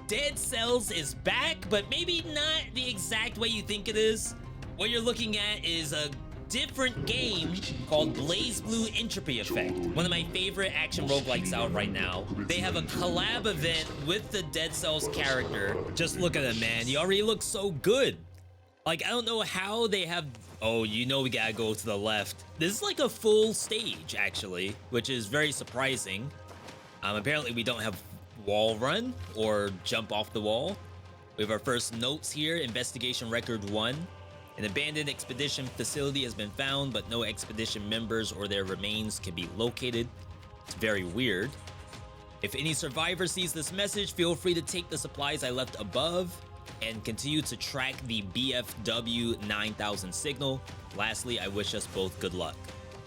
Dead Cells is back, but maybe not the exact way you think it is. What you're looking at is a different game called Blazblue Entropy Effect. One of my favorite action roguelikes out right now. They have a collab event with the Dead Cells character. Just look at him, man. He already looks so good. Like, I don't know how they have... Oh, you know we gotta go to the left. This is like a full stage, actually, which is very surprising. Apparently we don't have wall run or jump off the wall. We have our first notes here. Investigation record 1. An abandoned expedition facility has been found, but no expedition members or their remains can be located. It's very weird. If any survivor sees this message, feel free to take the supplies I left above and continue to track the BFW 9000 signal. Lastly, I wish us both good luck.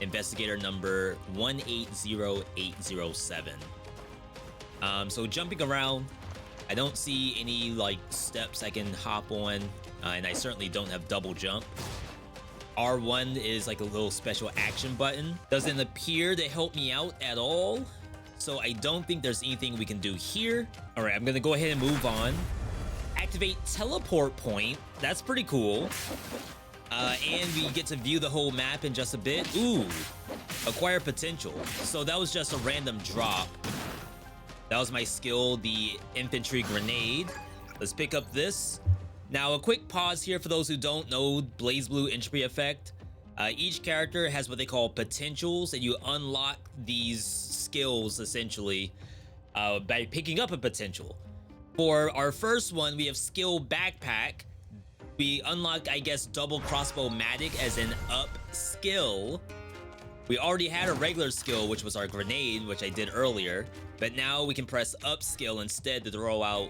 Investigator number 180807. So jumping around, I don't see any like steps I can hop on, and I certainly don't have double jump. R1 is like a little special action button. Doesn't appear to help me out at all, so I don't think there's anything we can do here. All right, I'm gonna go ahead and move on. Activate teleport point. That's pretty cool. And we get to view the whole map in just a bit. Ooh, acquire potential. So that was just a random drop. That was my skill, the infantry grenade. Let's pick up this. Now, a quick pause here for those who don't know Blazblue Entropy Effect. Each character has what they call potentials, and you unlock these skills essentially by picking up a potential. For our first one, we have skill backpack. We unlock, I guess, double crossbow-matic as an up skill. We already had a regular skill, which was our grenade, which I did earlier. But now we can press up skill instead to throw out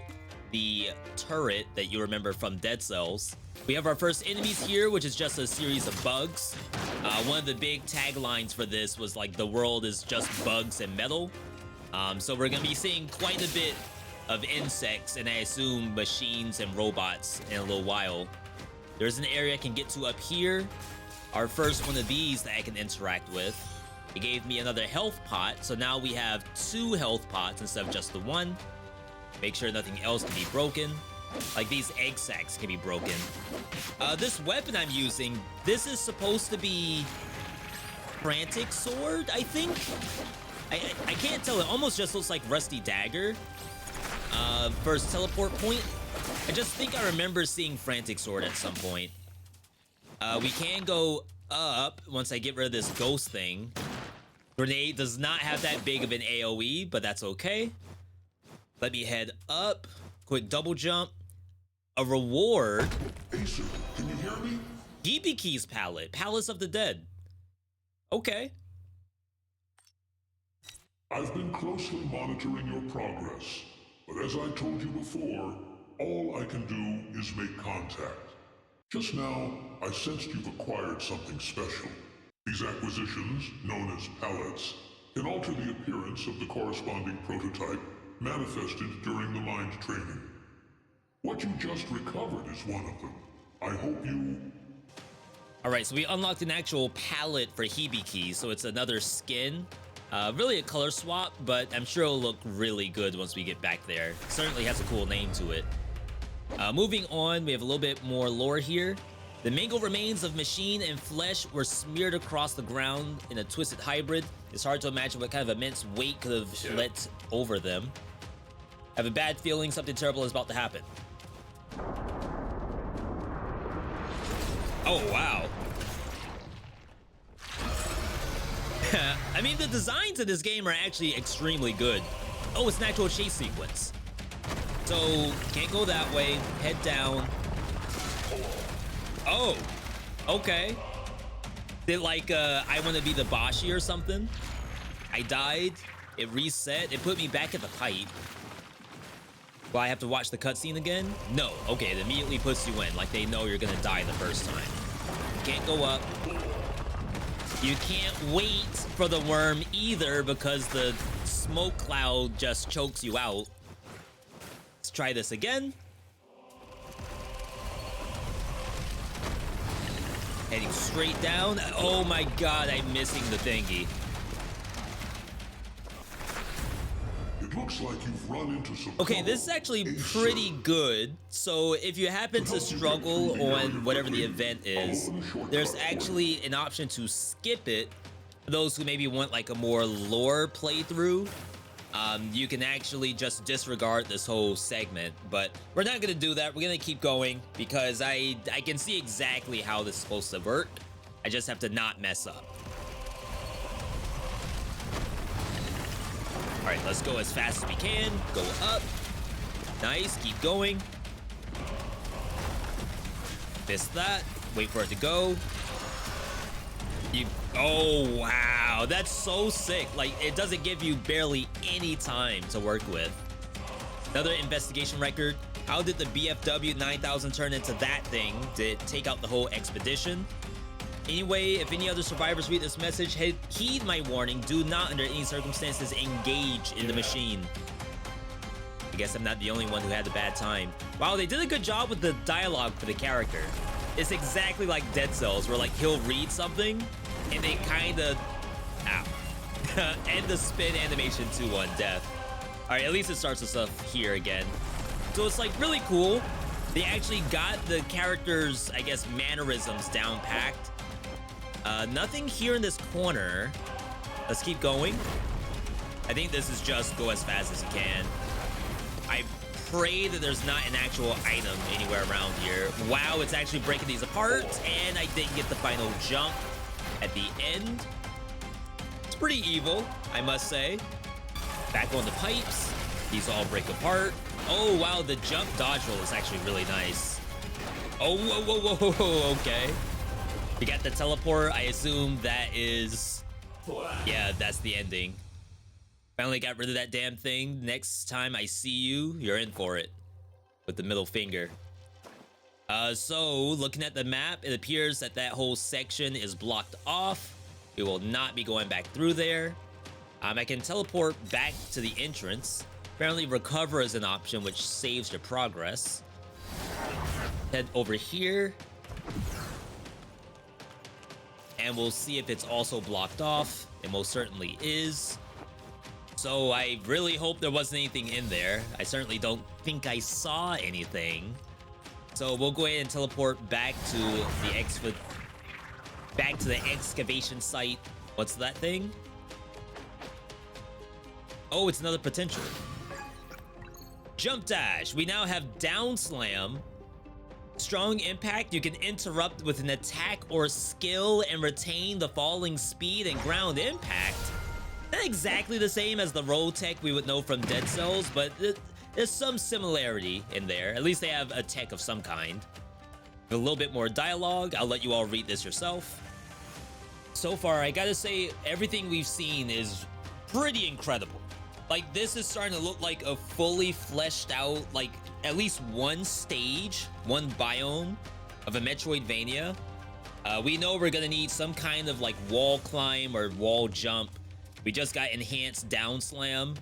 the turret that you remember from Dead Cells. We have our first enemies here, which is just a series of bugs. One of the big taglines for this was like, the world is just bugs and metal. So we're gonna be seeing quite a bit of insects, and I assume machines and robots in a little while. There's an area I can get to up here. Our first one of these that I can interact with. It gave me another health pot, so now we have 2 health pots instead of just the 1. Make sure nothing else can be broken. Like these egg sacs can be broken. This weapon I'm using, this is supposed to be Frantic Sword, I think? I can't tell, it almost just looks like Rusty Dagger. First teleport point. I just think I remember seeing Frantic Sword at some point. We can go up once I get rid of this ghost thing. Grenade does not have that big of an AoE, but that's okay. Let me head up. Quick double jump. A reward. Acer, can you hear me? Hibiki's palette. Palace of the Dead. Okay. I've been closely monitoring your progress, but as I told you before, all I can do is make contact. Just now, I sensed you've acquired something special. These acquisitions, known as pallets, can alter the appearance of the corresponding prototype manifested during the mind training. What you just recovered is one of them. I hope you... Alright, so we unlocked an actual palette for Hibiki, so it's another skin. Really a color swap, but I'm sure it'll look really good once we get back there. Certainly has a cool name to it. Moving on, we have a little bit more lore here. The mangled remains of machine and flesh were smeared across the ground in a twisted hybrid. It's hard to imagine what kind of immense weight could have let over them. I have a bad feeling something terrible is about to happen. Oh, wow. I mean, the designs of this game are actually extremely good. Oh, it's an actual chase sequence. So, can't go that way. Head down. Oh, okay. Did like, I want to be the Bashi or something? I died. It reset. It put me back at the pipe. Will I have to watch the cutscene again? No. Okay, it immediately puts you in. Like they know you're gonna die the first time. Can't go up. You can't wait for the worm either because the smoke cloud just chokes you out. Let's try this again. Heading straight down. Oh my god, I'm missing the thingy. It looks like you've run into some Okay, this is trouble. actually Hey, pretty sir. good. So if you happen to struggle on whatever the event is, there's actually an option to skip it. For those who maybe want like a more lore playthrough, you can actually just disregard this whole segment. But we're not gonna do that. We're gonna keep going because I can see exactly how this is supposed to work. I just have to not mess up. All right, let's go as fast as we can. Go up. Nice, keep going. Missed that. Wait for it to go. Oh, wow. That's so sick. Like, it doesn't give you barely any time to work with. Another investigation record. How did the BFW 9000 turn into that thing? Did it take out the whole expedition? Anyway, if any other survivors read this message, heed my warning. Do not, under any circumstances, engage in the machine. I guess I'm not the only one who had a bad time. Wow, they did a good job with the dialogue for the character. It's exactly like Dead Cells, where like he'll read something, and they kind of, ow, and the spin animation too on death. All right, at least it starts us off here again. So it's like really cool. They actually got the characters', I guess, mannerisms down packed. Nothing here in this corner. Let's keep going. I think this is just go as fast as you can. I pray that there's not an actual item anywhere around here. Wow, it's actually breaking these apart, and I didn't get the final jump at the end. It's pretty evil, I must say. Back on the pipes. These all break apart. Oh, wow, the jump dodge roll is actually really nice. Oh, whoa, whoa, whoa, whoa, okay. We got the teleport. I assume that is... Yeah, that's the ending. Finally got rid of that damn thing. Next time I see you, you're in for it. With the middle finger. So, looking at the map, it appears that that whole section is blocked off. We will not be going back through there. I can teleport back to the entrance. Apparently, recover is an option, which saves your progress. Head over here. And we'll see if it's also blocked off. It most certainly is. So I really hope there wasn't anything in there. I certainly don't think I saw anything. So we'll go ahead and teleport back to the excavation site. What's that thing? Oh, it's another potential. Jump dash. We now have down slam. Strong impact. You can interrupt with an attack or skill and retain the falling speed and ground impact. Not exactly the same as the roll tech we would know from Dead Cells, but there's some similarity in there. At least they have a tech of some kind. A little bit more dialogue. I'll let you all read this yourself. So far, I gotta say, everything we've seen is pretty incredible. Like, this is starting to look like a fully fleshed out, like, at least one stage, one biome of a Metroidvania. We know we're gonna need some kind of, like, wall climb or wall jump. We just got enhanced down slam.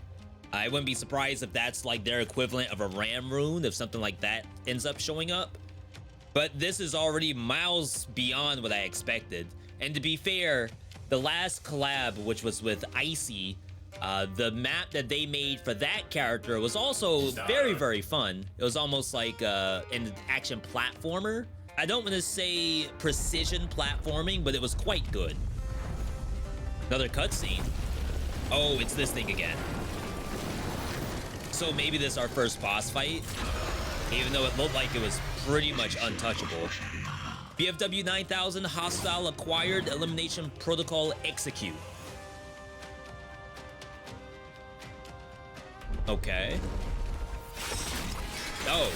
I wouldn't be surprised if that's, like, their equivalent of a ram rune, if something like that ends up showing up. But this is already miles beyond what I expected. And to be fair, the last collab, which was with Icy, the map that they made for that character was also very, very fun. It was almost like an action platformer. I don't want to say precision platforming, but it was quite good. Another cutscene. Oh, it's this thing again. So maybe this is our first boss fight, even though it looked like it was pretty much untouchable. BFW 9000 hostile acquired, elimination protocol execute. Okay. Oh.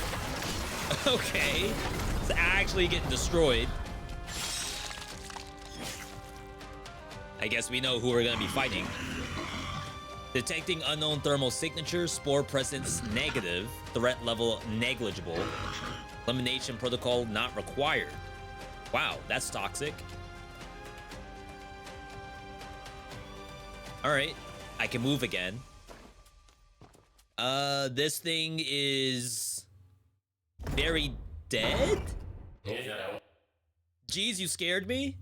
Okay. It's actually getting destroyed. I guess we know who we're gonna be fighting. Detecting unknown thermal signature, spore presence negative, threat level negligible, elimination protocol not required. Wow, that's toxic. All right, I can move again. This thing is very dead? Jeez, you scared me?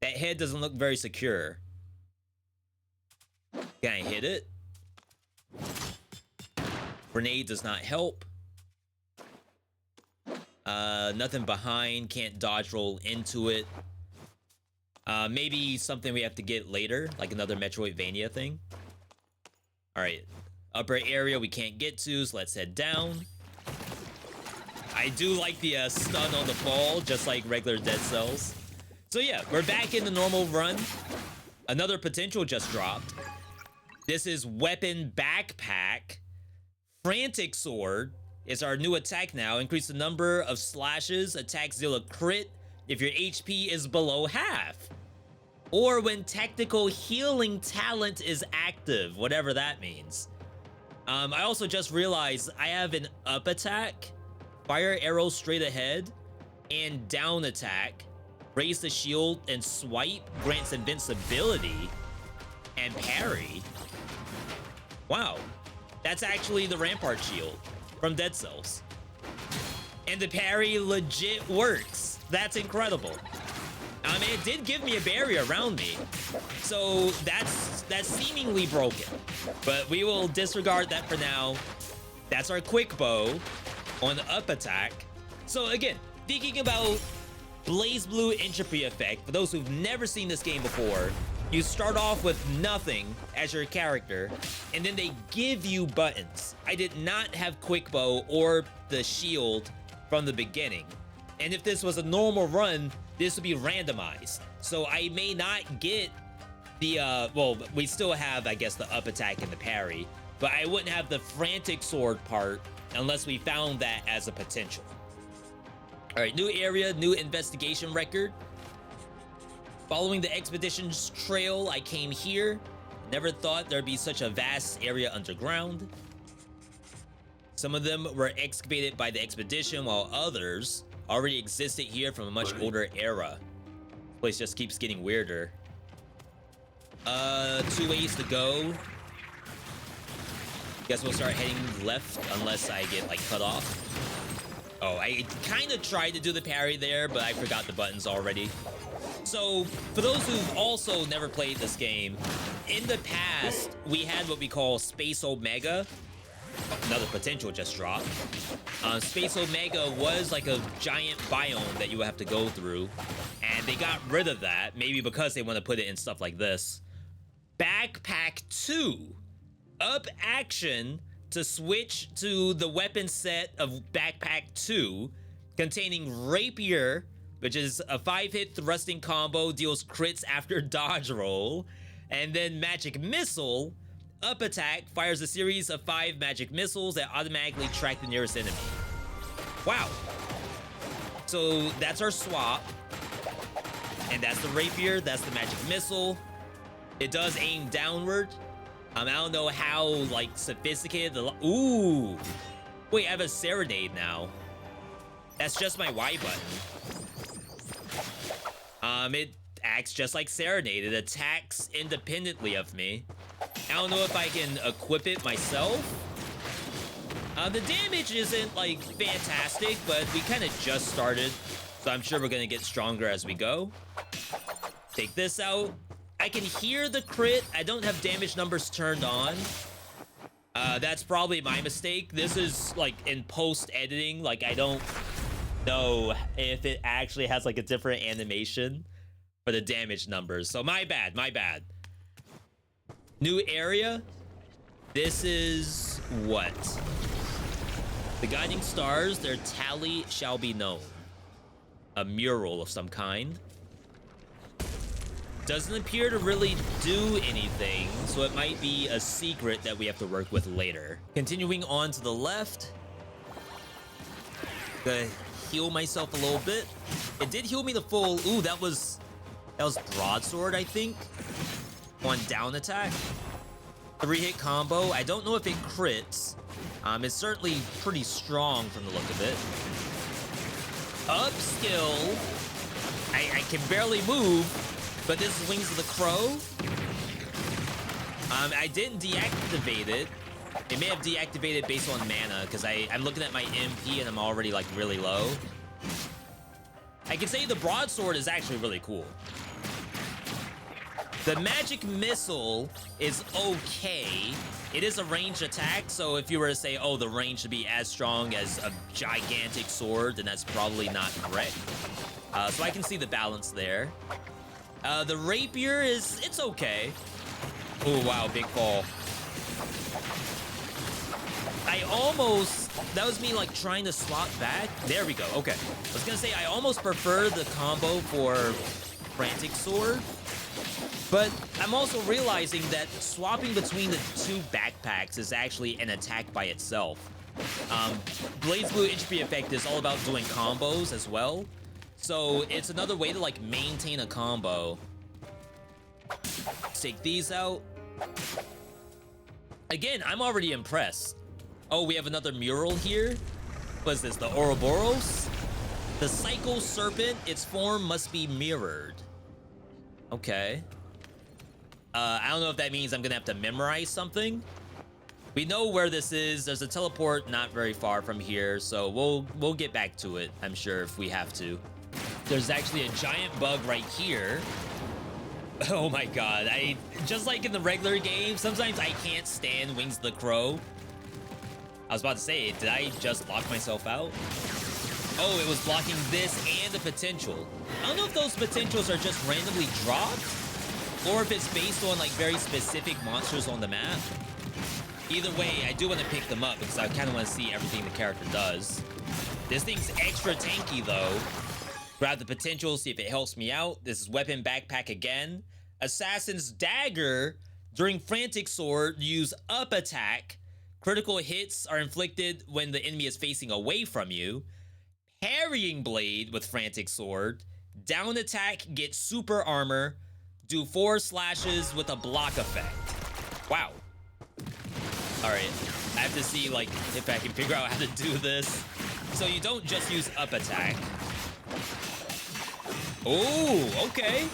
That head doesn't look very secure. Can I hit it? Grenade does not help. Nothing behind, can't dodge roll into it. Maybe something we have to get later, like another Metroidvania thing. All right, upper area we can't get to, so let's head down. I do like the stun on the fall, just like regular Dead Cells. So yeah, we're back in the normal run. Another potential just dropped. This is Weapon Backpack. Frantic Sword is our new attack now. Increase the number of slashes, attacks deal a crit if your HP is below half. Or when technical healing talent is active, whatever that means. I also just realized I have an up attack, fire arrows straight ahead, and down attack. Raise the shield and swipe grants invincibility and parry. Wow, that's actually the Rampart shield from Dead Cells. And the parry legit works. That's incredible. I mean, it did give me a barrier around me, so that's seemingly broken. But we will disregard that for now. That's our quick bow on the up attack. So again, thinking about Blazblue Entropy Effect, for those who've never seen this game before, you start off with nothing as your character, and then they give you buttons. I did not have quick bow or the shield from the beginning. And if this was a normal run, this would be randomized. So I may not get the, well, we still have, I guess, the up attack and the parry, but I wouldn't have the frantic sword part unless we found that as a potential. All right, new area, new investigation record. Following the expedition's trail, I came here. Never thought there'd be such a vast area underground. Some of them were excavated by the expedition, while others already existed here from a much older era. This place just keeps getting weirder. 2 ways to go. Guess we'll start heading left unless I get like cut off. Oh, I kind of tried to do the parry there, but I forgot the buttons already. So, for those who've also never played this game, in the past, we had what we call Space Omega. Another potential just dropped. Space Omega was like a giant biome that you would have to go through, and they got rid of that, maybe because they want to put it in stuff like this. Backpack 2. Up action to switch to the weapon set of Backpack 2, containing Rapier, which is a 5-hit thrusting combo, deals crits after dodge roll, and then Magic Missile. Up attack fires a series of 5 magic missiles that automatically track the nearest enemy. Wow. So that's our swap. And that's the Rapier, that's the Magic Missile. It does aim downward. I don't know how, like, sophisticated the... Ooh. Wait, I have a Serenade now. That's just my Y button. It acts just like Serenade. It attacks independently of me. I don't know if I can equip it myself. The damage isn't, like, fantastic, but we kind of just started, so I'm sure we're going to get stronger as we go. Take this out. I can hear the crit. I don't have damage numbers turned on. That's probably my mistake. This is, like, in post-editing. Like, I don't know if it actually has, like, a different animation for the damage numbers. So my bad, my bad. New area. This is what? The guiding stars, their tally shall be known. A mural of some kind. Doesn't appear to really do anything, so it might be a secret that we have to work with later. Continuing on to the left. Gonna heal myself a little bit. It did heal me the full... Ooh, that was broadsword, I think. On down attack. 3-hit combo. I don't know if it crits. It's certainly pretty strong from the look of it. Up skill. I can barely move, but this is Wings of the Crow. I didn't deactivate it. It may have deactivated based on mana, because I'm looking at my MP and I'm already like really low. I can say the broadsword is actually really cool. The magic missile is okay. It is a ranged attack, so if you were to say, oh, the range should be as strong as a gigantic sword, then that's probably not correct. So I can see the balance there. The rapier it's okay. Oh, wow, big fall. That was me like trying to swap back. There we go, okay. I was gonna say, I almost prefer the combo for Frantic Sword, but I'm also realizing that swapping between the two backpacks is actually an attack by itself. Blazblue Entropy Effect is all about doing combos as well. So it's another way to like maintain a combo. Let's take these out. Again, I'm already impressed. Oh, we have another mural here. What is this, the Ouroboros? The Psycho Serpent, its form must be mirrored. Okay. I don't know if that means I'm gonna have to memorize something. We know where this is. There's a teleport not very far from here, so we'll get back to it, I'm sure, if we have to. There's actually a giant bug right here. Oh my god, just like in the regular game, sometimes I can't stand Wings of the Crow. I was about to say, did I just lock myself out? Oh, it was blocking this and the potential. I don't know if those potentials are just randomly dropped, or if it's based on like very specific monsters on the map. Either way, I do want to pick them up because I kind of want to see everything the character does. This thing's extra tanky though. Grab the potential, see if it helps me out. This is weapon backpack again. Assassin's Dagger. During Frantic Sword, use up attack. Critical hits are inflicted when the enemy is facing away from you. Parrying Blade with Frantic Sword. Down attack, get super armor. Do 4 slashes with a block effect. Wow. Alright, I have to see like if I can figure out how to do this. So you don't just use up attack. Oh, okay.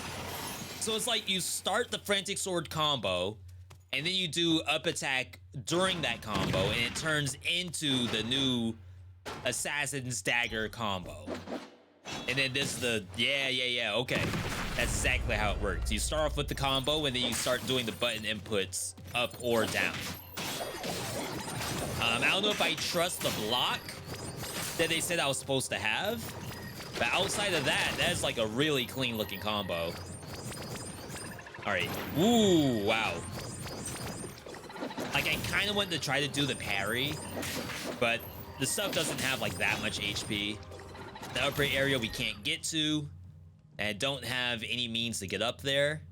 So it's like you start the Frantic Sword combo, and then you do up attack during that combo, and it turns into the new Assassin's Dagger combo. And then this is the, yeah, okay. That's exactly how it works. You start off with the combo, and then you start doing the button inputs up or down. I don't know if I trust the block that they said I was supposed to have, but outside of that, that's like a really clean looking combo. All right, ooh, wow. Like I kind of wanted to try to do the parry, but the stuff doesn't have like that much HP. The upgrade area we can't get to, and don't have any means to get up there.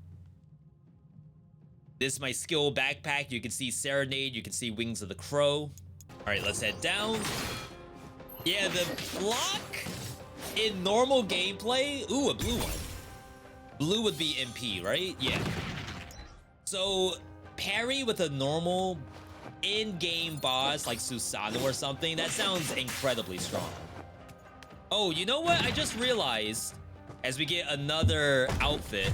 This is my skill backpack. You can see Serenade, you can see Wings of the Crow. All right, let's head down. Yeah, the block in normal gameplay, ooh, a blue one. Blue would be MP, right? Yeah. So parry with a normal in-game boss like Susanoo or something, that sounds incredibly strong. Oh, you know what? I just realized, as we get another outfit,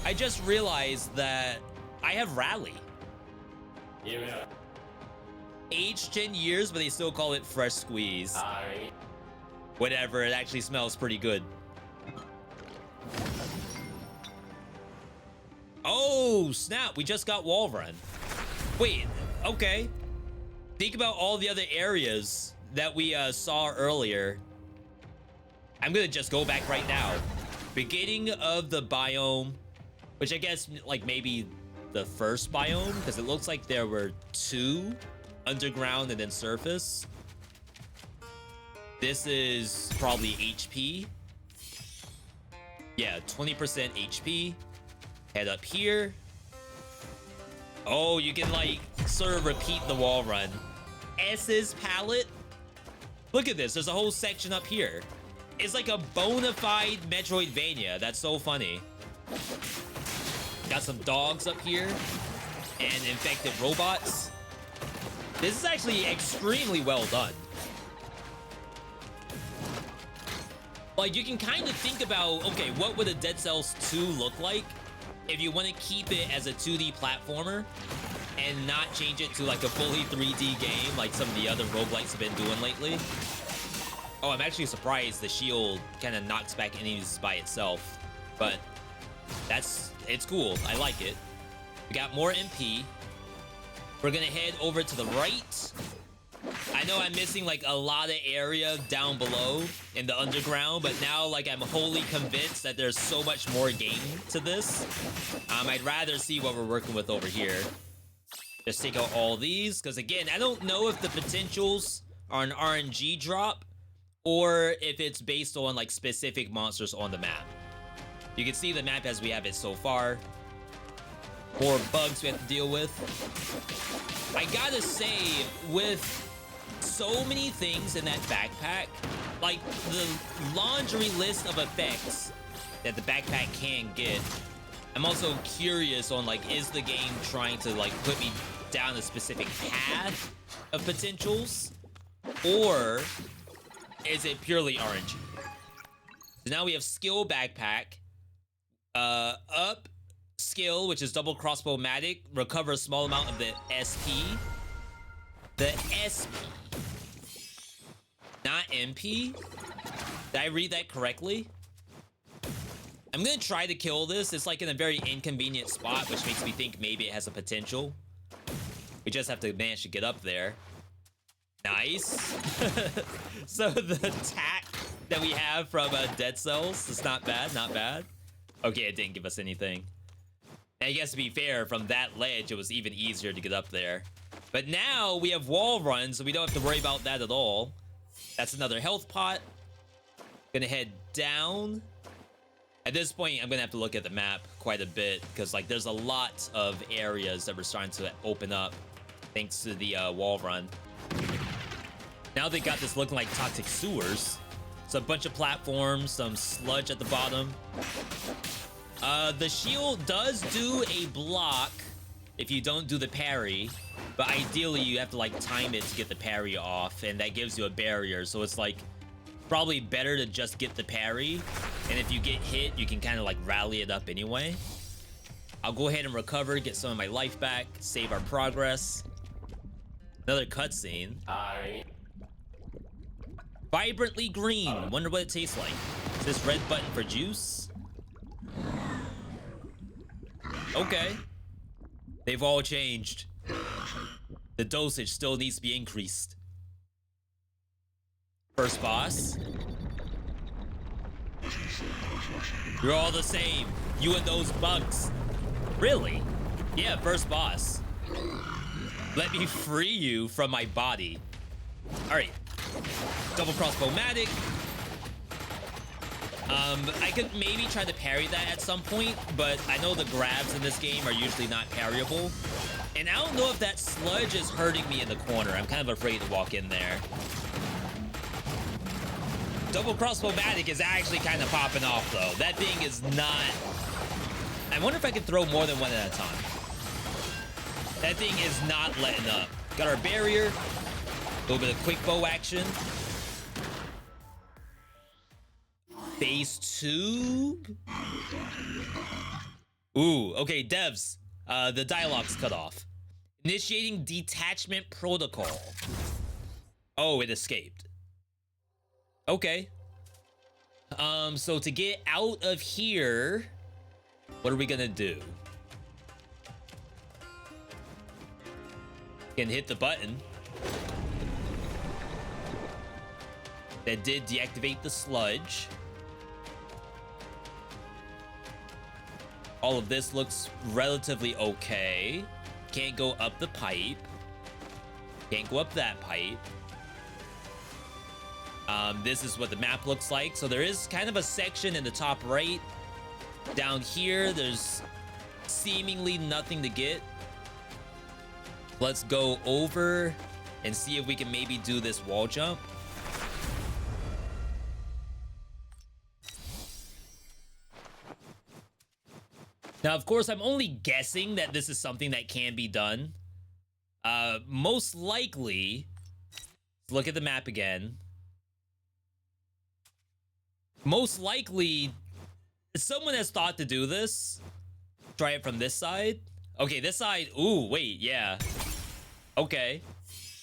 I just realized that I have Rally. Yeah. Aged 10 years, but they still call it Fresh Squeeze. Whatever, it actually smells pretty good. Oh, snap, we just got wall run. Wait, okay. Think about all the other areas that we saw earlier. I'm gonna just go back right now. Beginning of the biome, which I guess like maybe the first biome, because it looks like there were 2 underground and then surface. This is probably HP. Yeah, 20% HP. Head up here. Oh, you can like sort of repeat the wall run. S's palette. Look at this, there's a whole section up here. It's like a bona fide Metroidvania. That's so funny. Got some dogs up here and infected robots. This is actually extremely well done. Like, you can kind of think about, okay, what would a Dead Cells 2 look like if you want to keep it as a 2D platformer and not change it to like a fully 3D game like some of the other roguelikes have been doing lately. Oh, I'm actually surprised the shield kind of knocks back enemies by itself, but it's cool. I like it. We got more MP. We're gonna head over to the right. I know I'm missing like a lot of area down below in the underground, but now like I'm wholly convinced that there's so much more game to this. I'd rather see what we're working with over here. Just take out all these, because again, I don't know if the potentials are an RNG drop or if it's based on like specific monsters on the map. You can see the map as we have it so far. More bugs we have to deal with. I gotta say, with so many things in that backpack, like the laundry list of effects that the backpack can get, I'm also curious on like, is the game trying to like put me down a specific path of potentials, or is it purely RNG? So now we have skill backpack, up skill, which is double crossbow-matic, recover a small amount of the SP. The SP, not MP. Did I read that correctly? I'm gonna try to kill this. It's like in a very inconvenient spot, which makes me think maybe it has a potential. We just have to manage to get up there. Nice. So the attack that we have from Dead Cells is not bad, not bad. Okay, it didn't give us anything. And I guess to be fair, from that ledge, it was even easier to get up there. But now we have wall runs, so we don't have to worry about that at all. That's another health pot. Gonna head down. At this point, I'm gonna have to look at the map quite a bit, because like there's a lot of areas that we're starting to open up thanks to the wall run. Now they got this looking like toxic sewers. So a bunch of platforms, some sludge at the bottom. The shield does do a block if you don't do the parry, but ideally you have to like time it to get the parry off, and that gives you a barrier. So it's like probably better to just get the parry, and if you get hit, you can kind of like rally it up anyway. I'll go ahead and recover, get some of my life back, save our progress. Another cutscene. Vibrantly green. Wonder what it tastes like. Is this red button for juice? Okay. They've all changed. The dosage still needs to be increased. First boss. You're all the same. You and those bugs. Really? Yeah, first boss. Let me free you from my body. All right. Double crossbow-matic. I could maybe try to parry that at some point, but I know the grabs in this game are usually not parryable. And I don't know if that sludge is hurting me in the corner. I'm kind of afraid to walk in there. Double crossbow-matic is actually kind of popping off, though. That thing is not... I wonder if I can throw more than one at a time. That thing is not letting up. Got our barrier. A little bit of quick bow action. Phase 2? Ooh, okay, devs. The dialogue's cut off. Initiating detachment protocol. Oh, it escaped. Okay. So to get out of here, what are we gonna do? Can hit the button. That did deactivate the sludge. All of this looks relatively okay. Can't go up the pipe. Can't go up that pipe. This is what the map looks like. So there is kind of a section in the top right. Down here, there's seemingly nothing to get. Let's go over and see if we can maybe do this wall jump. Now, of course, I'm only guessing that this is something that can be done. Most likely, let's look at the map again. Most likely, someone has thought to do this. Try it from this side. Okay, this side. Ooh, wait, yeah. Okay.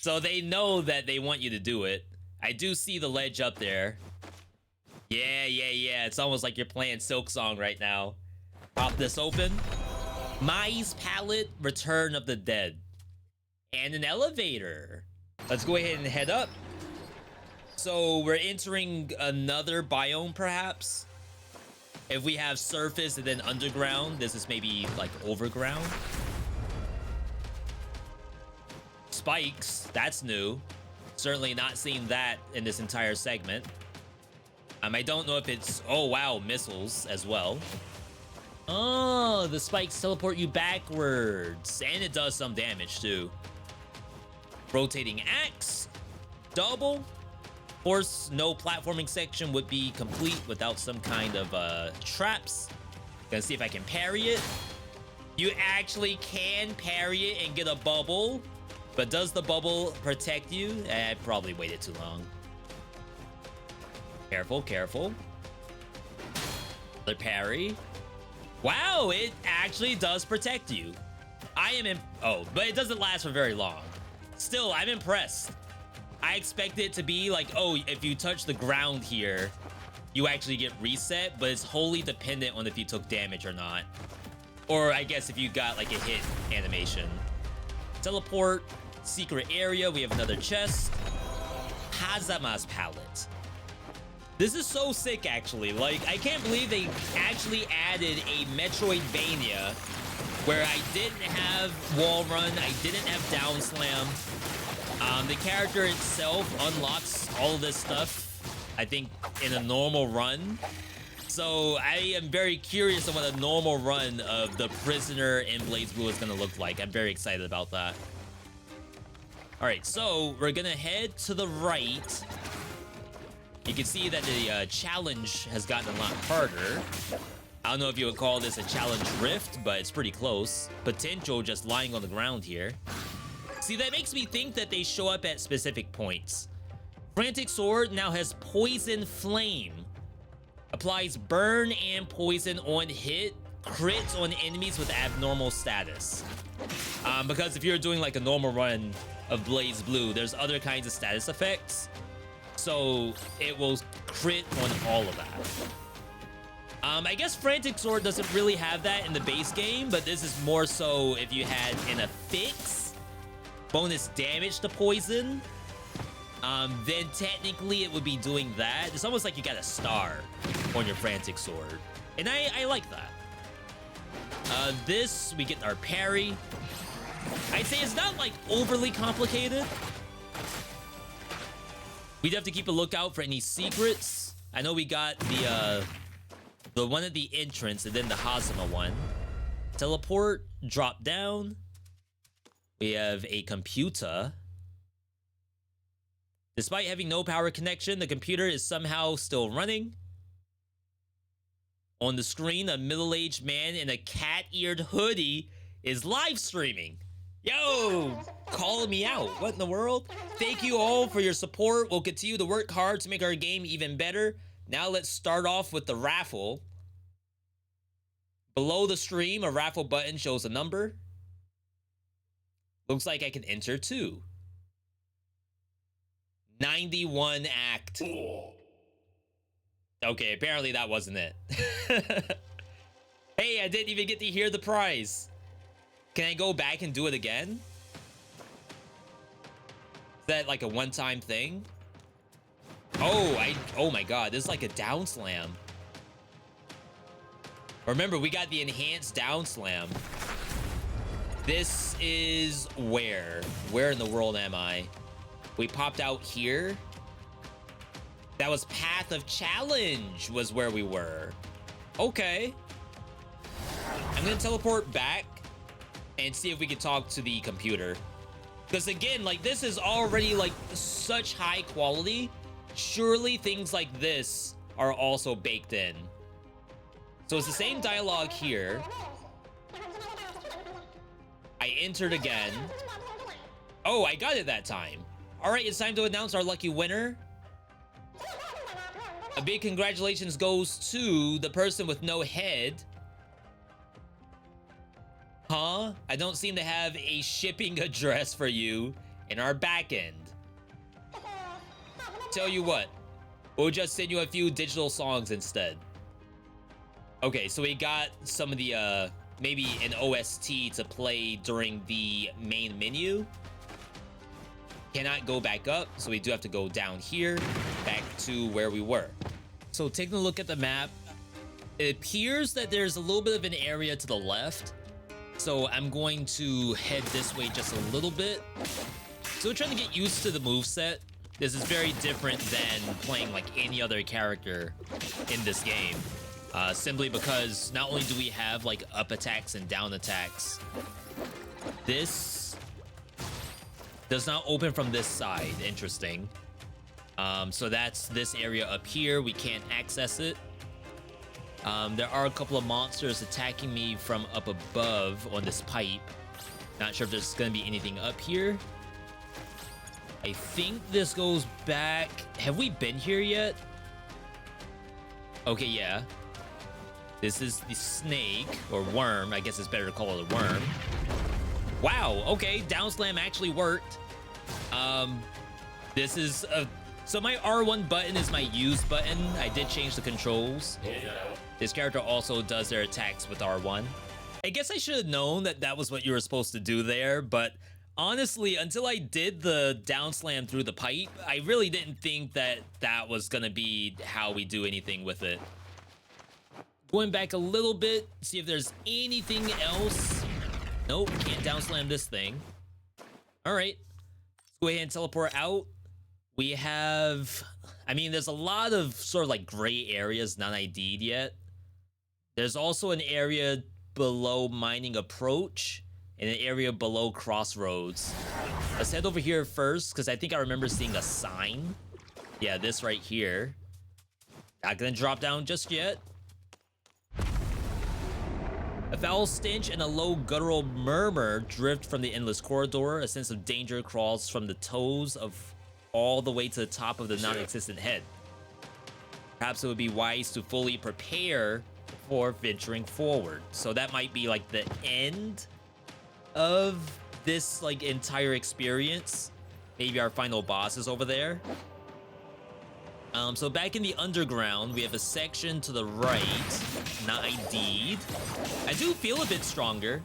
So they know that they want you to do it. I do see the ledge up there. Yeah. It's almost like you're playing Silk Song right now. Pop this open. Mai's Palette, Return of the Dead. and an elevator. Let's go ahead and head up. So we're entering another biome, perhaps. If we have surface and then underground, this is maybe like overground. Spikes, that's new. Certainly not seeing that in this entire segment. I don't know if it's, oh wow, missiles as well. Oh, the spikes teleport you backwards. And it does some damage too. Rotating axe, double. Of course, no platforming section would be complete without some kind of traps. Gonna see if I can parry it. You actually can parry it and get a bubble. But does the bubble protect you? I probably waited too long. Careful, careful. The parry. Wow, it actually does protect you. I am in... Oh, but it doesn't last for very long. Still, I'm impressed. I expect it to be like, oh, if you touch the ground here, you actually get reset, but it's wholly dependent on if you took damage or not. Or I guess if you got like a hit animation. Teleport, secret area, we have another chest. Hazama's palette. This is so sick, actually. Like, I can't believe they actually added a Metroidvania where I didn't have wall run, I didn't have down slam. The character itself unlocks all of this stuff, I think, in a normal run. So I am very curious on what a normal run of the prisoner in Blazblue is going to look like. I'm very excited about that. All right, so we're going to head to the right. You can see that the challenge has gotten a lot harder. I don't know if you would call this a challenge rift, but it's pretty close. Potential just lying on the ground here. See, that makes me think that they show up at specific points. Frantic Sword now has Poison Flame. Applies burn and poison on hit. Crits on enemies with abnormal status. Because if you're doing like a normal run of Blazblue, there's other kinds of status effects. So it will crit on all of that. I guess Frantic Sword doesn't really have that in the base game, but this is more so if you had an affix, bonus damage to poison, then technically it would be doing that. It's almost like you got a star on your Frantic Sword. And I like that. This, we get our parry. I'd say it's not like overly complicated. We'd have to keep a lookout for any secrets. I know we got the one at the entrance and then the Hazama one. Teleport, drop down. We have a computer. Despite having no power connection, the computer is somehow still running. On the screen, a middle-aged man in a cat-eared hoodie is live streaming. Yo, calling me out. What in the world? Thank you all for your support. We'll continue to work hard to make our game even better. Now let's start off with the raffle. Below the stream, a raffle button shows a number. Looks like I can enter too. 91 act. Okay, apparently that wasn't it. Hey, I didn't even get to hear the prize. Can I go back and do it again? Is that like a one-time thing? Oh my god, this is like a down slam. Remember, we got the enhanced down slam. This is where? Where in the world am I? We popped out here. That was Path of Challenge was where we were. Okay. I'm gonna teleport back and see if we can talk to the computer. Because again, like, this is already like such high quality. Surely things like this are also baked in. So it's the same dialogue here. I entered again. Oh, I got it that time. All right, it's time to announce our lucky winner. A big congratulations goes to the person with no head. Huh? I don't seem to have a shipping address for you in our backend. Tell you what, we'll just send you a few digital songs instead. Okay, so we got some of the, maybe an OST to play during the main menu. Cannot go back up, so we do have to go down here, back to where we were. So taking a look at the map, it appears that there's a little bit of an area to the left. So I'm going to head this way just a little bit. So we're trying to get used to the moveset. This is very different than playing like any other character in this game. Simply because not only do we have like up attacks and down attacks, this does not open from this side. Interesting. So that's this area up here. We can't access it. There are a couple of monsters attacking me from up above on this pipe. Not sure if there's gonna be anything up here. I think this goes back. Have we been here yet? Okay, yeah. This is the snake, or worm. I guess it's better to call it a worm. Wow, okay, down slam actually worked. This is a... So my R1 button is my use button. I did change the controls. This character also does their attacks with R1. I guess I should have known that that was what you were supposed to do there, but honestly, until I did the down slam through the pipe, I really didn't think that that was gonna be how we do anything with it. Going back a little bit, see if there's anything else. Nope, can't down slam this thing. All right, let's go ahead and teleport out. We have, I mean, there's a lot of sort of like gray areas not ID'd yet. There's also an area below mining approach and an area below crossroads. Let's head over here first, because I think I remember seeing a sign. Yeah, this right here. Not gonna drop down just yet. A foul stench and a low guttural murmur drift from the endless corridor. A sense of danger crawls from the toes of all the way to the top of the non-existent head. Perhaps it would be wise to fully prepare for venturing forward. So that might be like the end of this like entire experience. Maybe our final boss is over there. So back in the underground, we have a section to the right, not ID'd. I do feel a bit stronger.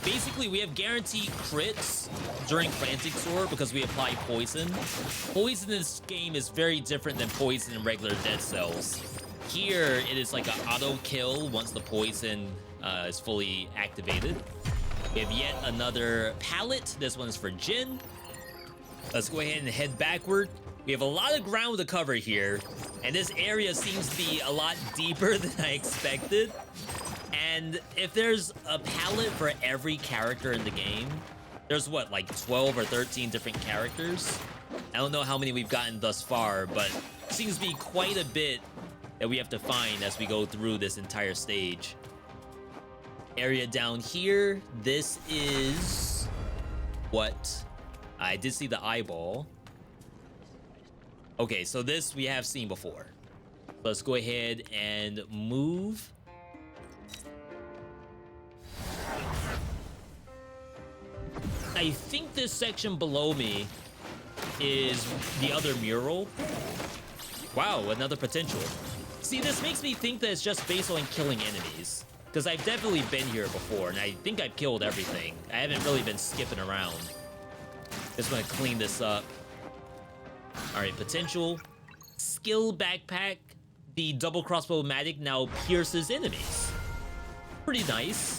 Basically, we have guaranteed crits during Frantic Sword because we apply poison. Poison in this game is very different than poison in regular Dead Cells. Here, it is like an auto kill once the poison is fully activated. We have yet another pallet. This one is for Jin. Let's go ahead and head backward. We have a lot of ground to cover here, and this area seems to be a lot deeper than I expected. And if there's a palette for every character in the game, there's what, like 12 or 13 different characters? I don't know how many we've gotten thus far, but it seems to be quite a bit that we have to find as we go through this entire stage. Area down here, this is what? I did see the eyeball. Okay, so this we have seen before. Let's go ahead and move. I think this section below me is the other mural. Wow, another potential. See, this makes me think that it's just based on killing enemies, because I've definitely been here before, and I think I've killed everything. I haven't really been skipping around. Just gonna clean this up. All right, potential. Skill backpack. The double crossbow-matic now pierces enemies. Pretty nice.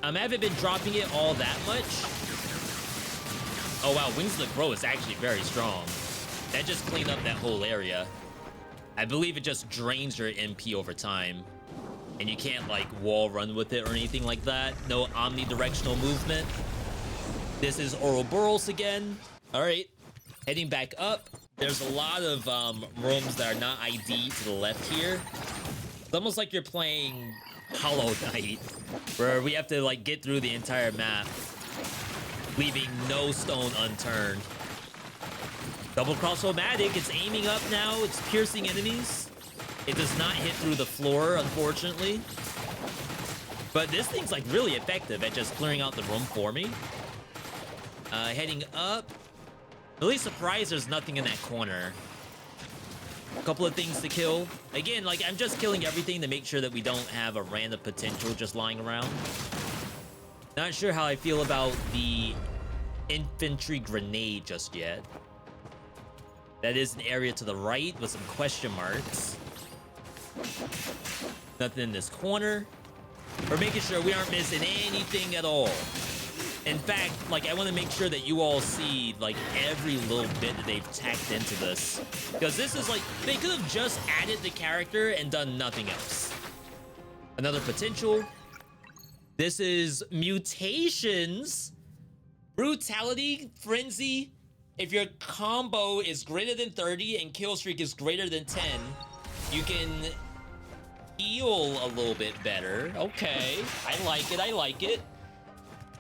I haven't been dropping it all that much. Oh wow, Wings of the Crow is actually very strong. That just cleaned up that whole area. I believe it just drains your MP over time. And you can't like wall run with it or anything like that. No omnidirectional movement. This is Ouroboros again. All right, heading back up. There's a lot of rooms that are not ID to the left here. It's almost like you're playing Hollow Knight, where we have to like get through the entire map, leaving no stone unturned. Double crossbow-matic, it's aiming up now, it's piercing enemies. It does not hit through the floor, unfortunately. But this thing's like really effective at just clearing out the room for me. Heading up. Really surprised there's nothing in that corner. A couple of things to kill. Again, like I'm just killing everything to make sure that we don't have a random potential just lying around. Not sure how I feel about the infantry grenade just yet. That is an area to the right with some question marks. Nothing in this corner. We're making sure we aren't missing anything at all. In fact, like, I want to make sure that you all see, like, every little bit that they've tacked into this. Because this is like, they could have just added the character and done nothing else. Another potential. This is mutations. Brutality, frenzy. If your combo is greater than 30 and kill streak is greater than 10, you can heal a little bit better. Okay, I like it, I like it.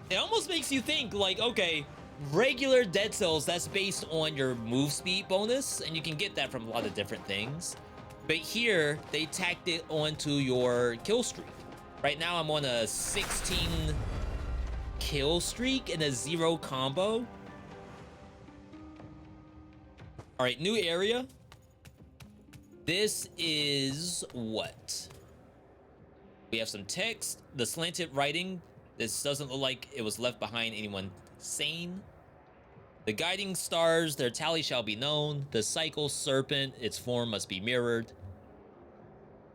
It almost makes you think, like, okay, regular dead cells, that's based on your move speed bonus, and you can get that from a lot of different things. But here, they tacked it onto your kill streak. Right now, I'm on a 16 kill streak and a 0 combo. All right, new area. This is what? We have some text, the slanted writing. This doesn't look like it was left behind anyone sane. The guiding stars, their tally shall be known. The cycle serpent, its form must be mirrored.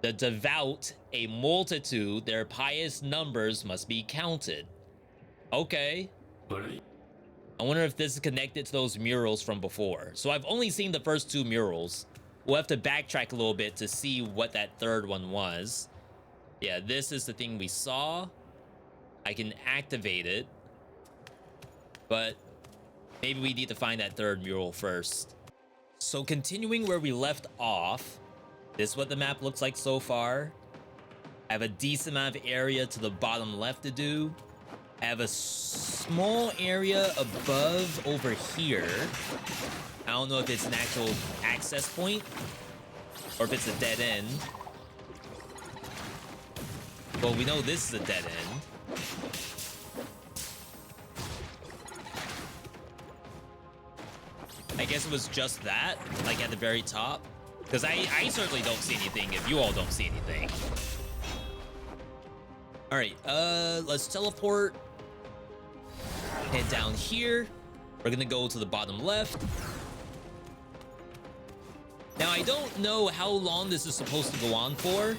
The devout, a multitude, their pious numbers must be counted. Okay. I wonder if this is connected to those murals from before. So I've only seen the first 2 murals. We'll have to backtrack a little bit to see what that third one was. Yeah, this is the thing we saw. I can activate it, but maybe we need to find that third mural first. So continuing where we left off, this is what the map looks like so far. I have a decent amount of area to the bottom left to do. I have a small area above over here. I don't know if it's an actual access point or if it's a dead end. Well, we know this is a dead end. I guess it was just that, like at the very top. Because I certainly don't see anything if you all don't see anything. All right, let's teleport. Head down here. We're gonna go to the bottom left. Now, I don't know how long this is supposed to go on for.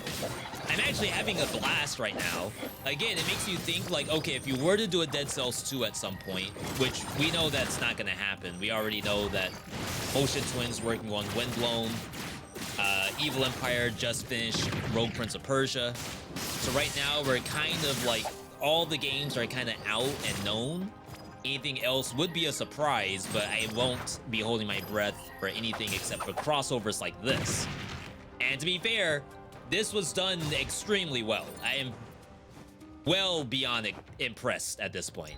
I'm actually having a blast right now. Again, it makes you think, like, okay, if you were to do a Dead Cells 2 at some point, which we know that's not gonna happen. We already know that Ocean Twins working on Windblown, Evil Empire just finished Rogue Prince of Persia. So right now, we're kind of like, all the games are kind of out and known. Anything else would be a surprise, but I won't be holding my breath for anything except for crossovers like this. And to be fair, this was done extremely well. I am well beyond impressed at this point.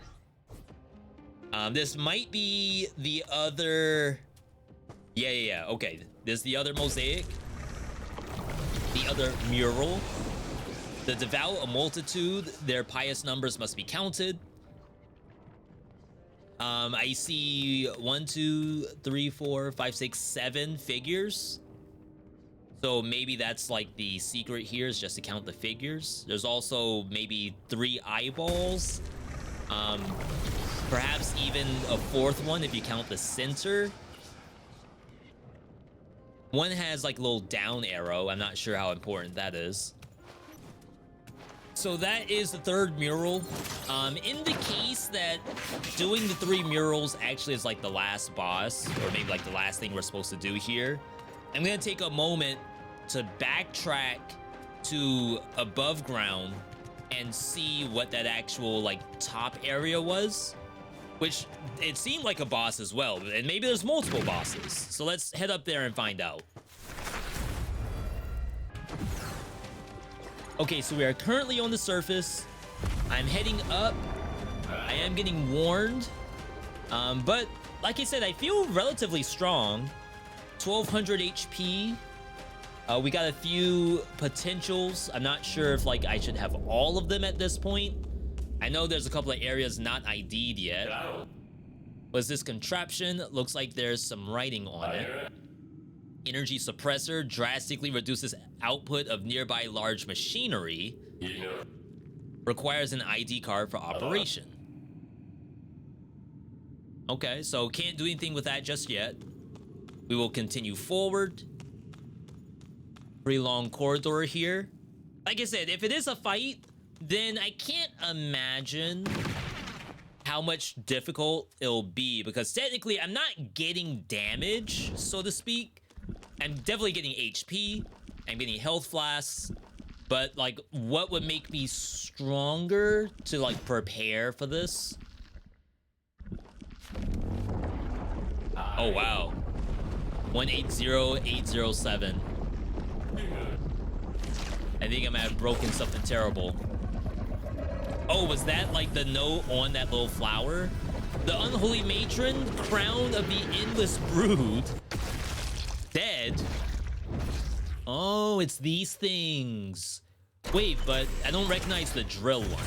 This might be the other... Yeah, okay. This is the other mosaic. The other mural. The devout, a multitude, their pious numbers must be counted. I see 1, 2, 3, 4, 5, 6, 7 figures. So maybe that's like the secret here is just to count the figures. There's also maybe 3 eyeballs. Perhaps even a 4th one if you count the center. One has like a little down arrow. I'm not sure how important that is. So that is the 3rd mural. In the case that doing the 3 murals actually is like the last boss, or maybe like the last thing we're supposed to do here, I'm gonna take a moment to backtrack to above ground and see what that actual like top area was, which it seemed like a boss as well, and maybe there's multiple bosses. So let's head up there and find out. Okay, so we are currently on the surface. I'm heading up. I am getting warned. But like I said, I feel relatively strong. 1200 HP. We got a few potentials. I'm not sure if like I should have all of them at this point. I know there's a couple of areas not ID'd yet. Was this contraption? Looks like there's some writing on it. Energy suppressor drastically reduces output of nearby large machinery. Requires an ID card for operation. Okay, so can't do anything with that just yet. We will continue forward. Pretty long corridor here. Like I said, if it is a fight, then I can't imagine how much difficult it'll be, because technically I'm not getting damage, so to speak. I'm definitely getting HP. I'm getting health flasks. But like, what would make me stronger to like prepare for this? Oh wow. 180807. I think I might have broken something terrible. Oh, was that like the note on that little flower? The unholy matron, crown of the endless brood. Dead? Oh, it's these things. Wait, but I don't recognize the drill one.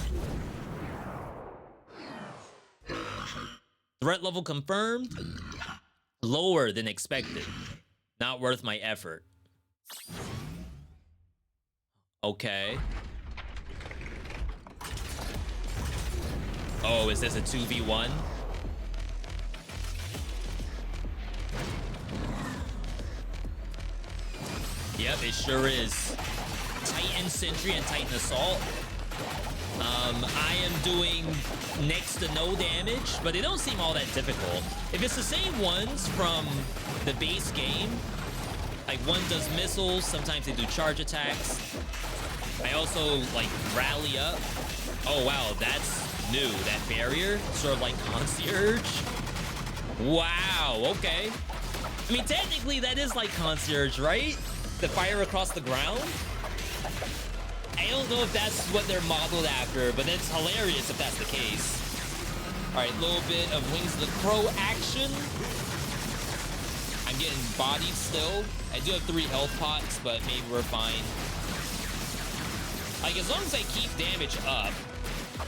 Threat level confirmed. Lower than expected. Not worth my effort. Okay. Oh, is this a 2v1? Yep, it sure is. Titan Sentry and Titan Assault. I am doing next to no damage, but they don't seem all that difficult. If it's the same ones from the base game, like one does missiles, sometimes they do charge attacks. I also like rally up. Oh wow, that's new. That barrier, sort of like concierge. Wow, okay. I mean, technically that is like concierge, right? The fire across the ground. I don't know if that's what they're modeled after, but it's hilarious if that's the case. All right, a little bit of Wings of the Crow action. I'm getting bodied still. I do have 3 health pots, but maybe we're fine. Like, as long as I keep damage up,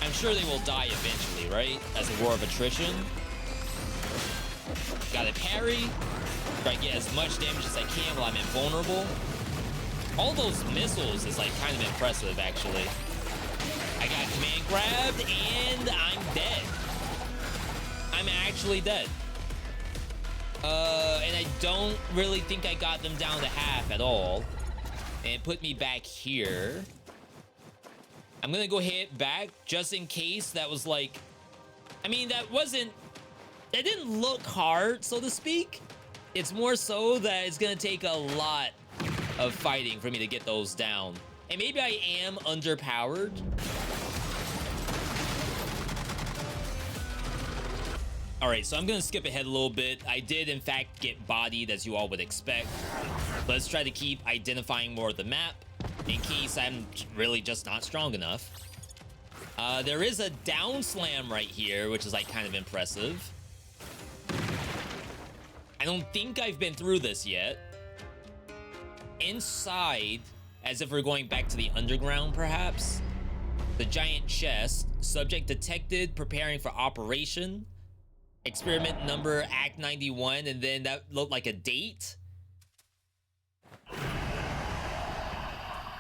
I'm sure they will die eventually, right? As a war of attrition. Gotta parry. Try to get as much damage as I can while I'm invulnerable. All those missiles is like kind of impressive, actually. I got command grabbed and I'm dead. I'm actually dead. And I don't really think I got them down to half at all. And it put me back here. I'm gonna go hit back just in case that was like, I mean, that didn't look hard, so to speak. It's more so that it's gonna take a lot of fighting for me to get those down. And maybe I am underpowered. All right, so I'm gonna skip ahead a little bit. I did in fact get bodied, as you all would expect. Let's try to keep identifying more of the map in case I'm really just not strong enough. There is a down slam right here, which is like kind of impressive. I don't think I've been through this yet. Inside, as if we're going back to the underground, perhaps. The giant chest. Subject detected, preparing for operation. Experiment number, Act 91, and then that looked like a date.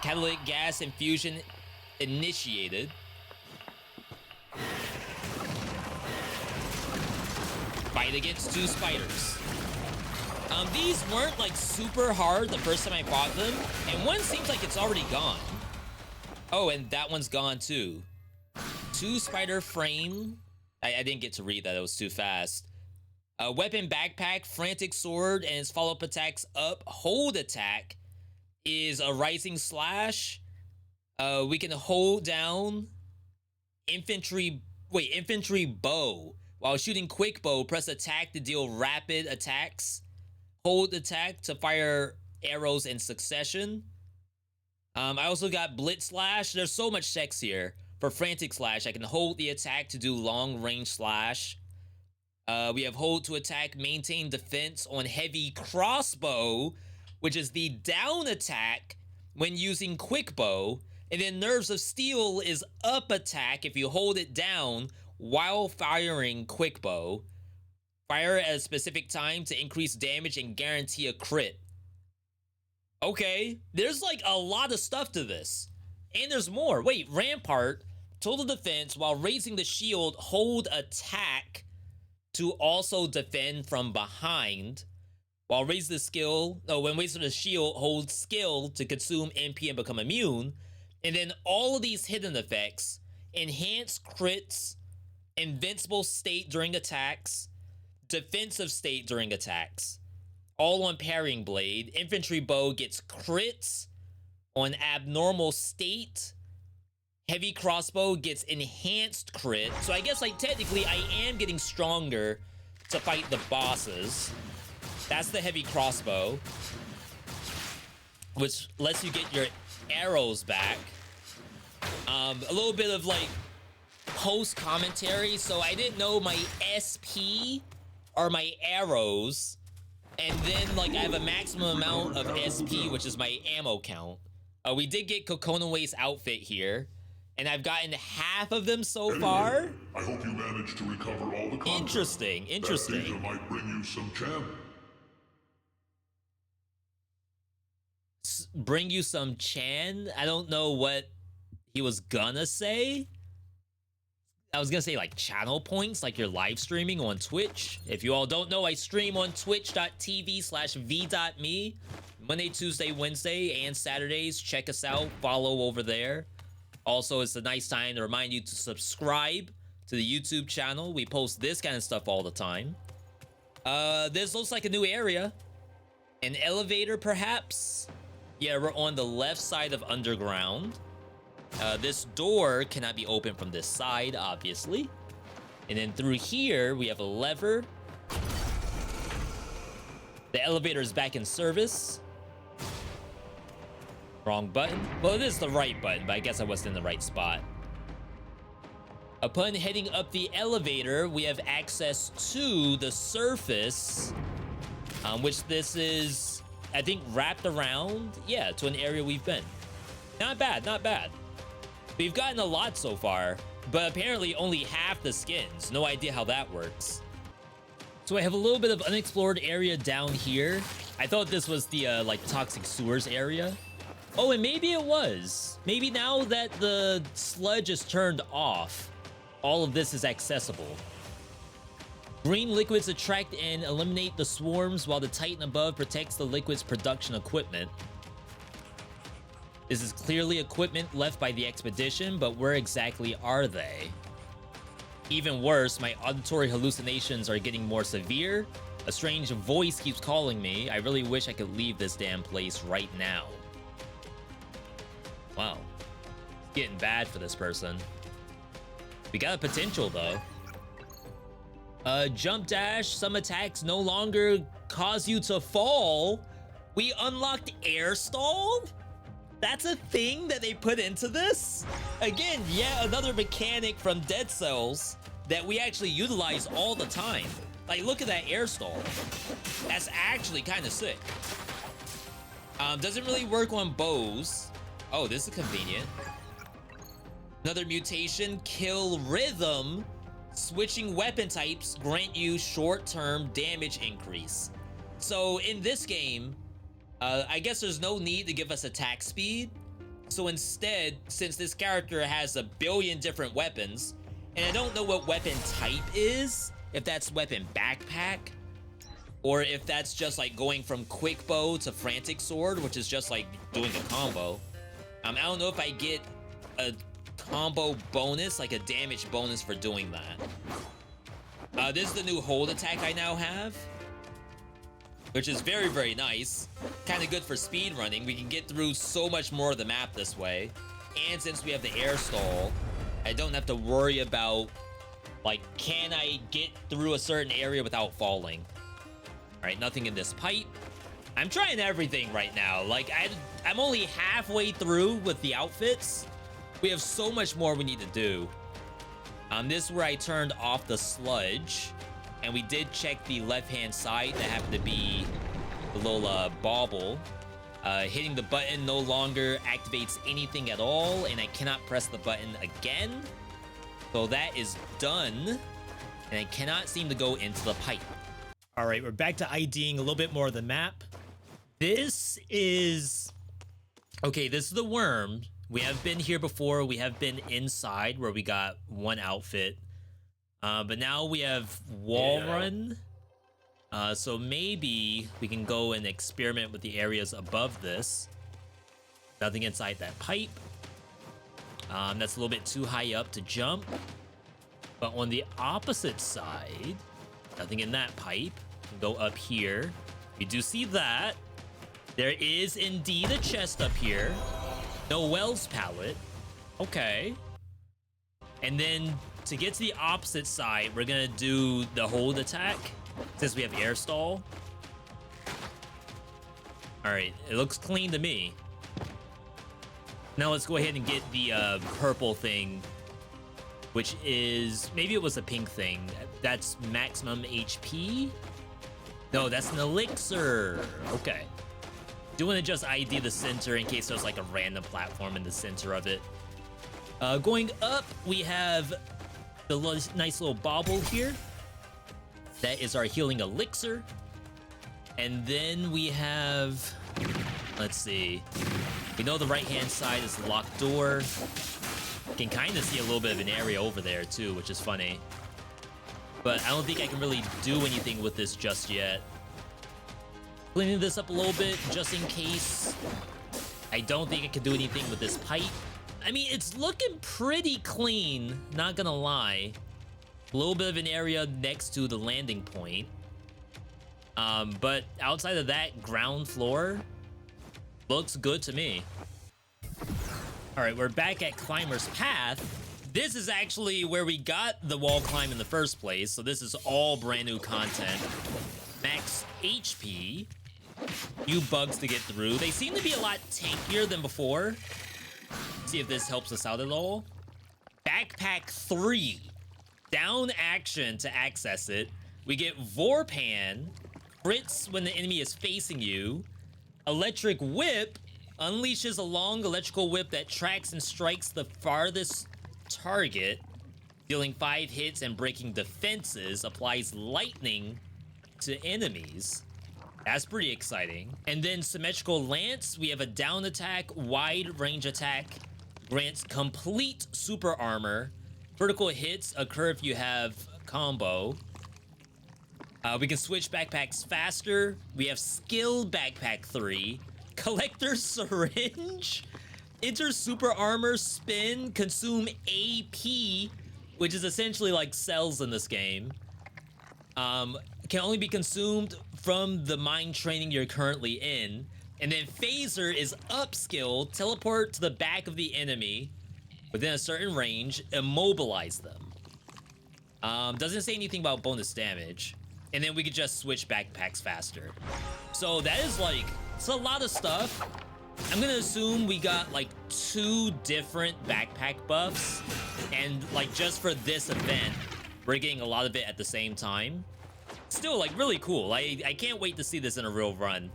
Catalytic gas infusion initiated. Fight against 2 spiders. These weren't like super hard the first time I fought them, and one seems like it's already gone. Oh, and that one's gone too. 2 spider frame. I didn't get to read that, it was too fast. Weapon backpack, frantic sword, and its follow-up attacks up. Hold attack is a rising slash. We can hold down infantry bow. While shooting quick bow, press attack to deal rapid attacks. Hold attack to fire arrows in succession. I also got blitz slash. There's so much text here. For frantic slash, I can hold the attack to do long range slash. We have hold to attack, maintain defense on heavy crossbow, which is the down attack when using quick bow. And then nerves of steel is up attack if you hold it down while firing quick bow. Fire at a specific time to increase damage and guarantee a crit. Okay, there's like a lot of stuff to this. And there's more. Wait, Rampart, total defense while raising the shield, hold attack to also defend from behind, while raise the skill, when wasting the shield, hold skill to consume MP and become immune. And then all of these hidden effects, enhanced crits, invincible state during attacks, defensive state during attacks, all on parrying blade. Infantry bow gets crits on abnormal state. Heavy crossbow gets enhanced crit. So I guess, like, technically I am getting stronger to fight the bosses. That's the heavy crossbow, which lets you get your arrows back. A little bit of, like, post commentary. So I didn't know my SP are my arrows, and then, like, I have a maximum amount of SP, which is my ammo count. We did get Kokonoe's outfit here, and I've gotten half of them so far. I hope you managed to recover all the content. Interesting. That data might bring you some chan. Bring you some chan? I don't know what he was gonna say. I was gonna say, like, channel points, like you're live streaming on Twitch. If you all don't know, I stream on twitch.tv/Veedotme Monday, Tuesday, Wednesday, and Saturdays. Check us out. Follow over there. Also, it's a nice time to remind you to subscribe to the YouTube channel. We post this kind of stuff all the time. This looks like a new area. An elevator, perhaps? Yeah, we're on the left side of underground. This door cannot be opened from this side, obviously. And then through here, we have a lever. The elevator is back in service. Wrong button. Well, it is the right button, but I guess I wasn't in the right spot. Upon heading up the elevator, we have access to the surface, which this is, I think, wrapped around, yeah, to an area we've been. Not bad, not bad. We've gotten a lot so far, but apparently only half the skins. No idea how that works. So I have a little bit of unexplored area down here. I thought this was the, like, toxic sewers area. Oh, and maybe it was. Maybe now that the sludge is turned off, all of this is accessible. Green liquids attract and eliminate the swarms, while the Titan above protects the liquid's production equipment. This is clearly equipment left by the expedition, but where exactly are they? Even worse, my auditory hallucinations are getting more severe. A strange voice keeps calling me. I really wish I could leave this damn place right now. Wow. It's getting bad for this person. We got a potential, though. Jump dash. Some attacks no longer cause you to fall. We unlocked air stall? That's a thing that they put into this? Again, yeah, another mechanic from Dead Cells that we actually utilize all the time. Like, look at that air stall. That's actually kind of sick. Doesn't really work on bows. Oh, this is convenient. Another mutation, kill rhythm. Switching weapon types grant you short-term damage increase. So in this game, I guess there's no need to give us attack speed. So instead, since this character has a billion different weapons, and I don't know what weapon type is, if that's weapon backpack, or if that's just like going from quick bow to frantic sword, which is just like doing a combo. I don't know if I get a combo bonus, like a damage bonus for doing that. This is the new hold attack I now have, which is very, very nice. Kind of good for speed running. We can get through so much more of the map this way. And since we have the air stall, I don't have to worry about, like, can I get through a certain area without falling? All right, nothing in this pipe. I'm trying everything right now. Like, I'm only halfway through with the outfits. We have so much more we need to do. This is where I turned off the sludge. And we did check the left-hand side. That happened to be the little bauble. Hitting the button no longer activates anything at all, and I cannot press the button again. So that is done, and I cannot seem to go into the pipe. All right, we're back to IDing a little bit more of the map. This is... Okay, this is the worm. We have been here before. We have been inside where we got one outfit. But now we have wall run. So maybe we can go and experiment with the areas above this. Nothing inside that pipe. That's a little bit too high up to jump. But on the opposite side, nothing in that pipe. Can go up here. You do see that. There is indeed a chest up here. No Wells pallet. Okay. And then to get to the opposite side, we're gonna do the hold attack since we have air stall. All right, it looks clean to me. Now let's go ahead and get the purple thing, which is, maybe it was a pink thing. That's maximum HP. No, that's an elixir. Okay. Do want to just ID the center in case there's like a random platform in the center of it. Going up, we have the nice little bauble here. That is our healing elixir. And then we have, let's see. We know the right-hand side is the locked door. Can kind of see a little bit of an area over there too, which is funny. But I don't think I can really do anything with this just yet. Cleaning this up a little bit just in case. I don't think I can do anything with this pipe. I mean, it's looking pretty clean, not gonna lie. A little bit of an area next to the landing point. But outside of that, ground floor looks good to me. All right, we're back at Climber's Path. This is actually where we got the wall climb in the first place, so this is all brand new content. Max HP. Few bugs to get through. They seem to be a lot tankier than before. Let's see if this helps us out at all. Backpack 3. Down action to access it. We get Vorpan. Crits when the enemy is facing you. Electric Whip unleashes a long electrical whip that tracks and strikes the farthest target, dealing 5 hits and breaking defenses. Applies lightning to enemies. That's pretty exciting. And then Symmetrical Lance, we have a down attack, wide range attack, grants complete super armor. Vertical hits occur if you have combo. We can switch backpacks faster. We have Skill Backpack 3. Collector Syringe. Enter super armor, spin, consume AP, which is essentially like cells in this game. Can only be consumed from the mind training you're currently in. And then Phaser is upskill, teleport to the back of the enemy within a certain range, immobilize them. Doesn't say anything about bonus damage. And then we could just switch backpacks faster. So that is like, it's a lot of stuff. I'm gonna assume we got like 2 different backpack buffs. And like just for this event, we're getting a lot of it at the same time. Still like really cool. I can't wait to see this in a real run.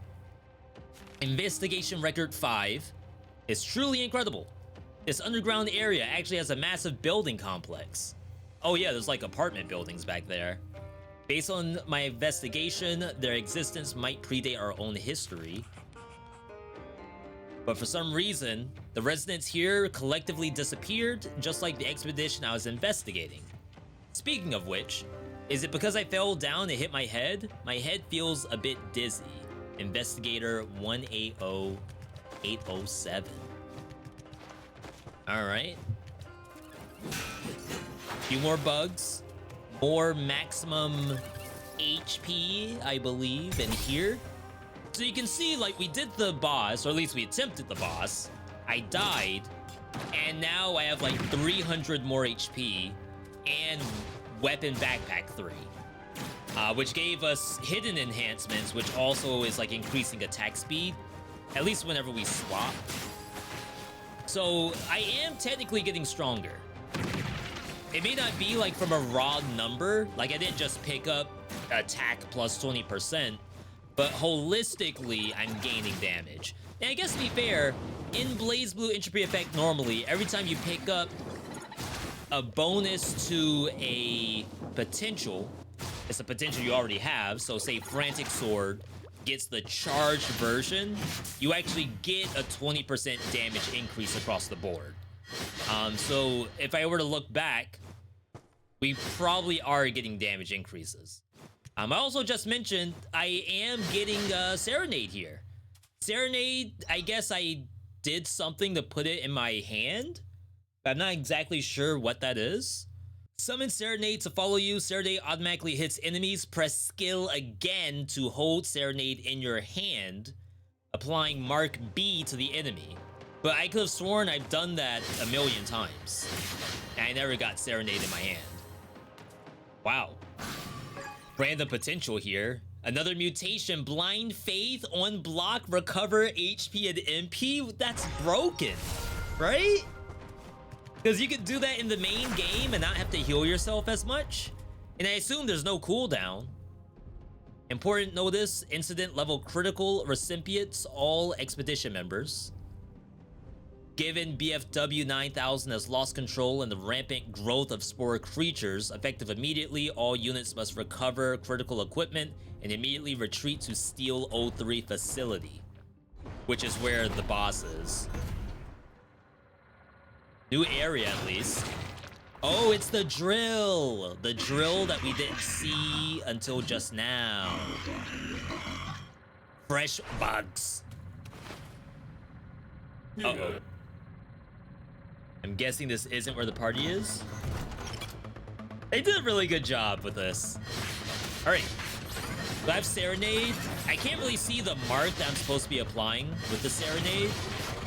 Investigation Record 5 is truly incredible. This underground area actually has a massive building complex. Oh yeah, there's like apartment buildings back there. Based on my investigation, their existence might predate our own history. But for some reason, the residents here collectively disappeared, just like the expedition I was investigating. Speaking of which, is it because I fell down and hit my head? My head feels a bit dizzy. Investigator 180807. All right. Few more bugs. More maximum HP, I believe, in here. So you can see, like, we did the boss, or at least we attempted the boss. I died, and now I have, like, 300 more HP and weapon backpack 3. Which gave us hidden enhancements, which also is, like, increasing attack speed. At least whenever we swap. So I am technically getting stronger. It may not be like from a raw number, like I didn't just pick up attack plus 20%, but holistically I'm gaining damage. And I guess to be fair, in Blazblue Entropy Effect normally, every time you pick up a bonus to a potential, it's a potential you already have, so say Frantic Sword gets the charged version, you actually get a 20% damage increase across the board. So if I were to look back, we probably are getting damage increases. I also just mentioned I am getting Serenade here. Serenade, I guess I did something to put it in my hand. But I'm not exactly sure what that is. Summon Serenade to follow you. Serenade automatically hits enemies. Press skill again to hold Serenade in your hand, applying Mark B to the enemy. But I could have sworn I've done that a million times, and I never got Serenade in my hand. Wow. Random potential here. Another mutation. Blind Faith on block. Recover HP and MP. That's broken, right? Because you can do that in the main game and not have to heal yourself as much. And I assume there's no cooldown. Important notice, incident level critical recipients, all expedition members. Given BFW 9000 has lost control and the rampant growth of spore creatures, effective immediately, all units must recover critical equipment and immediately retreat to Steel 03 facility, which is where the boss is. New area, at least. Oh, it's the drill! The drill that we didn't see until just now. Fresh bugs. Uh-oh. I'm guessing this isn't where the party is. They did a really good job with this. All right. So I have Serenade. I can't really see the mark that I'm supposed to be applying with the Serenade.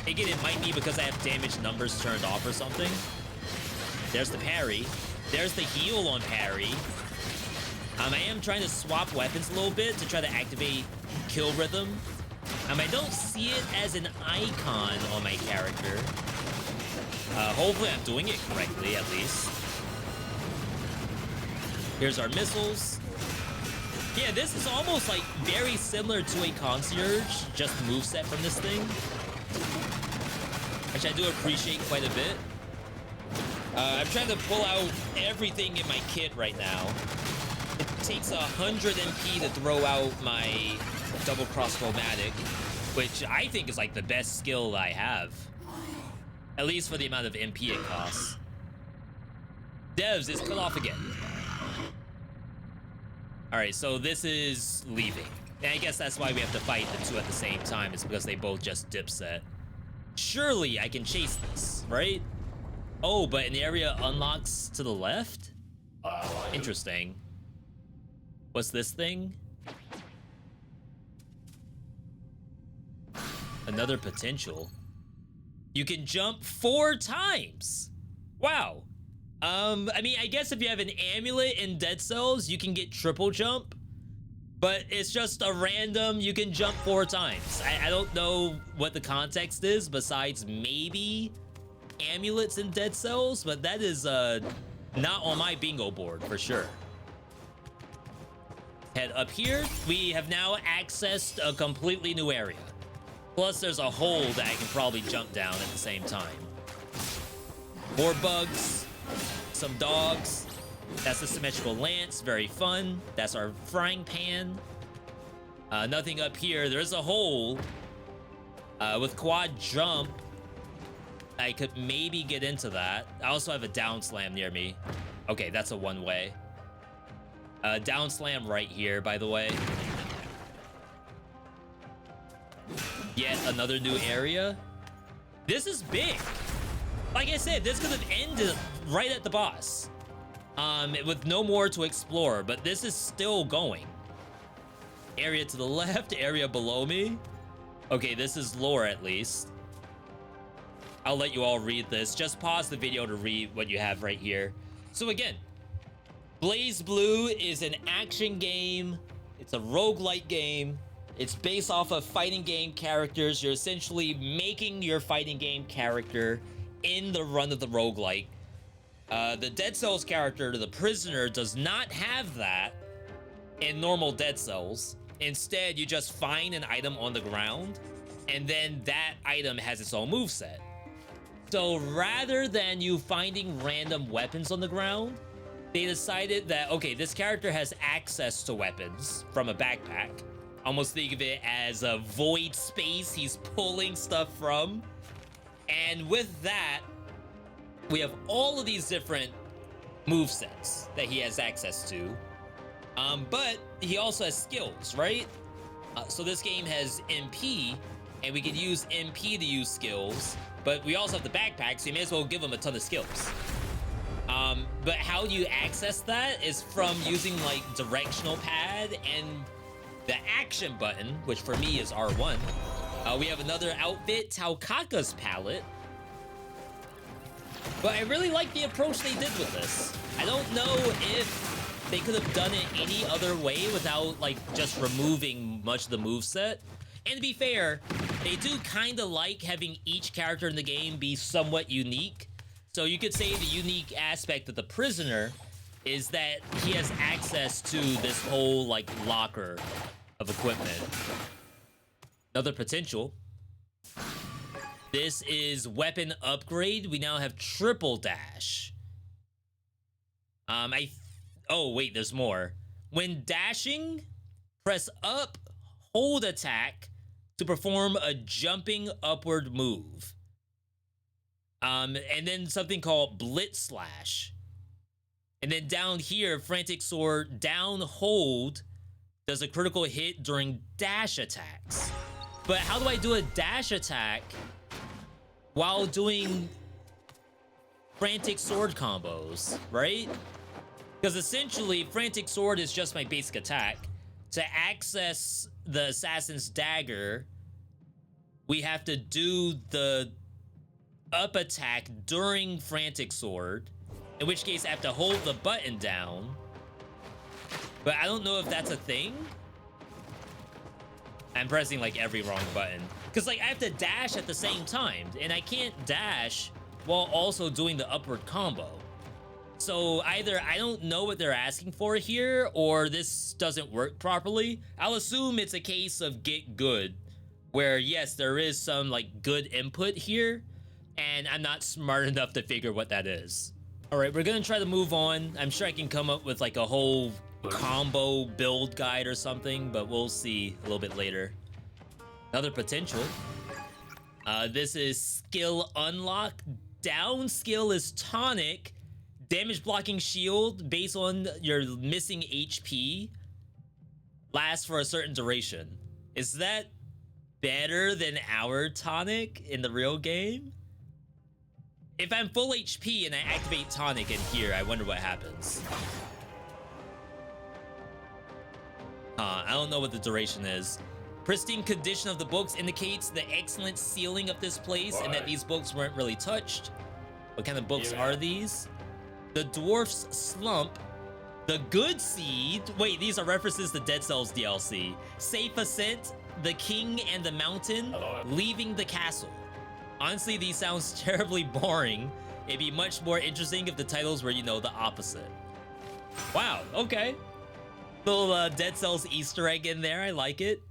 Again, it might be because I have damage numbers turned off or something. There's the parry. There's the heal on parry. I am trying to swap weapons a little bit to try to activate kill rhythm. I don't see it as an icon on my character. Hopefully I'm doing it correctly, at least. Here's our missiles. Yeah, this is almost like very similar to a concierge, just moveset from this thing, which I do appreciate quite a bit. I'm trying to pull out everything in my kit right now. It takes 100 MP to throw out my double crossbow-matic, which I think is like the best skill I have. At least for the amount of MP it costs. Devs is cut off again. Alright, so this is leaving. And I guess that's why we have to fight the two at the same time, is because they both just dipset. Surely I can chase this, right? Oh, but an area unlocks to the left? Interesting. What's this thing? Another potential. You can jump 4 times. Wow. I mean, I guess if you have an amulet in Dead Cells, you can get triple jump. But it's just a random, you can jump 4 times. I don't know what the context is besides maybe amulets in Dead Cells, but that is not on my bingo board for sure. Head up here. We have now accessed a completely new area. Plus, there's a hole that I can probably jump down at the same time. More bugs. Some dogs. That's the symmetrical lance. Very fun. That's our frying pan. Nothing up here. There's a hole. With quad jump, I could maybe get into that. I also have a down slam near me. Okay, that's a one-way. Down slam right here, by the way. Yet another new area. This is big. Like I said, this could have ended right at the boss. With no more to explore, but this is still going. Area to the left, area below me. Okay, this is lore at least. I'll let you all read this. Just pause the video to read what you have right here. So again, Blazblue is an action game. It's a roguelike game. It's based off of fighting game characters. You're essentially making your fighting game character in the run of the roguelike. The Dead Cells character, the prisoner, does not have that in normal Dead Cells. Instead, you just find an item on the ground, and then that item has its own moveset. So rather than you finding random weapons on the ground, they decided that, okay, this character has access to weapons from a backpack. Almost think of it as a void space he's pulling stuff from. And with that, we have all of these different movesets that he has access to. But he also has skills, right? So this game has MP, and we can use MP to use skills, but we also have the backpack, so you may as well give him a ton of skills. But how you access that is from using like directional pad and the action button, which for me is R1. We have another outfit, Taukaka's palette. But I really like the approach they did with this. I don't know if they could have done it any other way without like just removing much of the moveset. And to be fair, they do kind of like having each character in the game be somewhat unique. So you could say the unique aspect of the prisoner is that he has access to this whole like locker of equipment. Another potential. This is weapon upgrade. We now have triple dash. Oh wait, there's more. When dashing, press up, hold attack to perform a jumping upward move. And then something called Blitz Slash. And then down here, Frantic Sword, down hold, does a critical hit during dash attacks. But how do I do a dash attack while doing Frantic Sword combos, right? Because essentially, Frantic Sword is just my basic attack. To access the Assassin's Dagger, we have to do the up attack during Frantic Sword, in which case I have to hold the button down. But I don't know if that's a thing. I'm pressing like every wrong button. Because like I have to dash at the same time, and I can't dash while also doing the upward combo. So either I don't know what they're asking for here, or this doesn't work properly. I'll assume it's a case of get good, where yes, there is some like good input here, and I'm not smart enough to figure what that is. All right, we're gonna try to move on. I'm sure I can come up with like a whole combo build guide or something, but we'll see a little bit later. Another potential. This is skill unlock. Down skill is tonic. Damage blocking shield based on your missing HP lasts for a certain duration. Is that better than our tonic in the real game? If I'm full HP and I activate tonic in here, I wonder what happens. I don't know what the duration is. Pristine condition of the books indicates the excellent sealing of this place and that these books weren't really touched. What kind of books are these? The Dwarf's Slump. The Good Seed. Wait, these are references to Dead Cells DLC. Safe Ascent. The King and the Mountain. Leaving the Castle. Honestly, these sounds terribly boring. It'd be much more interesting if the titles were, you know, the opposite. Wow, okay. Little Dead Cells Easter egg in there. I like it.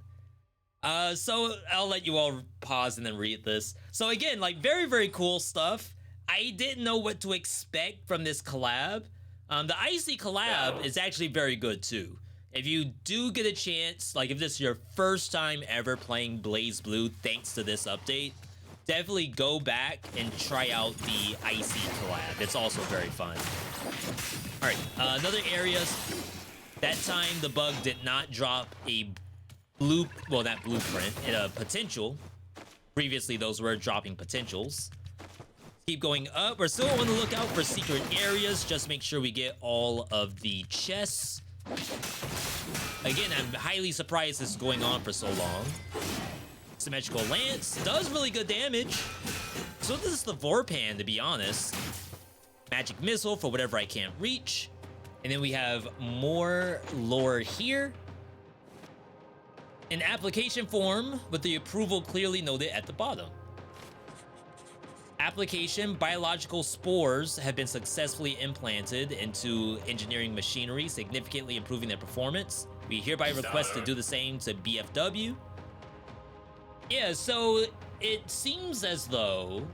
So I'll let you all pause and then read this. So again, like very, very cool stuff. I didn't know what to expect from this collab. The Icy collab is actually very good too. If you do get a chance, like if this is your first time ever playing Blazblue thanks to this update, definitely go back and try out the Icy collab. It's also very fun. All right, another area. That time the bug did not drop a not blueprint, a potential. Previously, those were dropping potentials. Keep going up. We're still on the lookout for secret areas. Just make sure we get all of the chests. Again, I'm highly surprised this is going on for so long. Symmetrical Lance does really good damage. So this is the Vorpan, to be honest. Magic Missile for whatever I can't reach. And then we have more lore here. An application form with the approval clearly noted at the bottom. Application: biological spores have been successfully implanted into engineering machinery, significantly improving their performance. We hereby request to do the same to BFW. Yeah, so it seems as though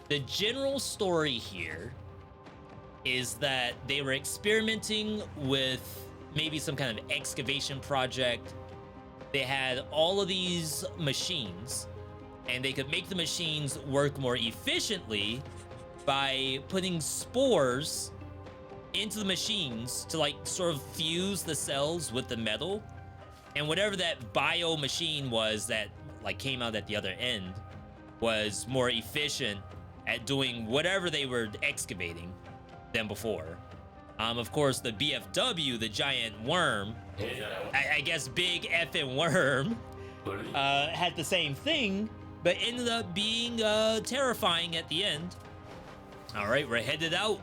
the general story here is that they were experimenting with maybe some kind of excavation project. They had all of these machines, and they could make the machines work more efficiently by putting spores into the machines to like sort of fuse the cells with the metal. And whatever that bio machine was that like came out at the other end was more efficient at doing whatever they were excavating than before. Of course, the BFW, the giant worm, I guess big effing worm, had the same thing, but ended up being terrifying at the end. All right, we're headed out.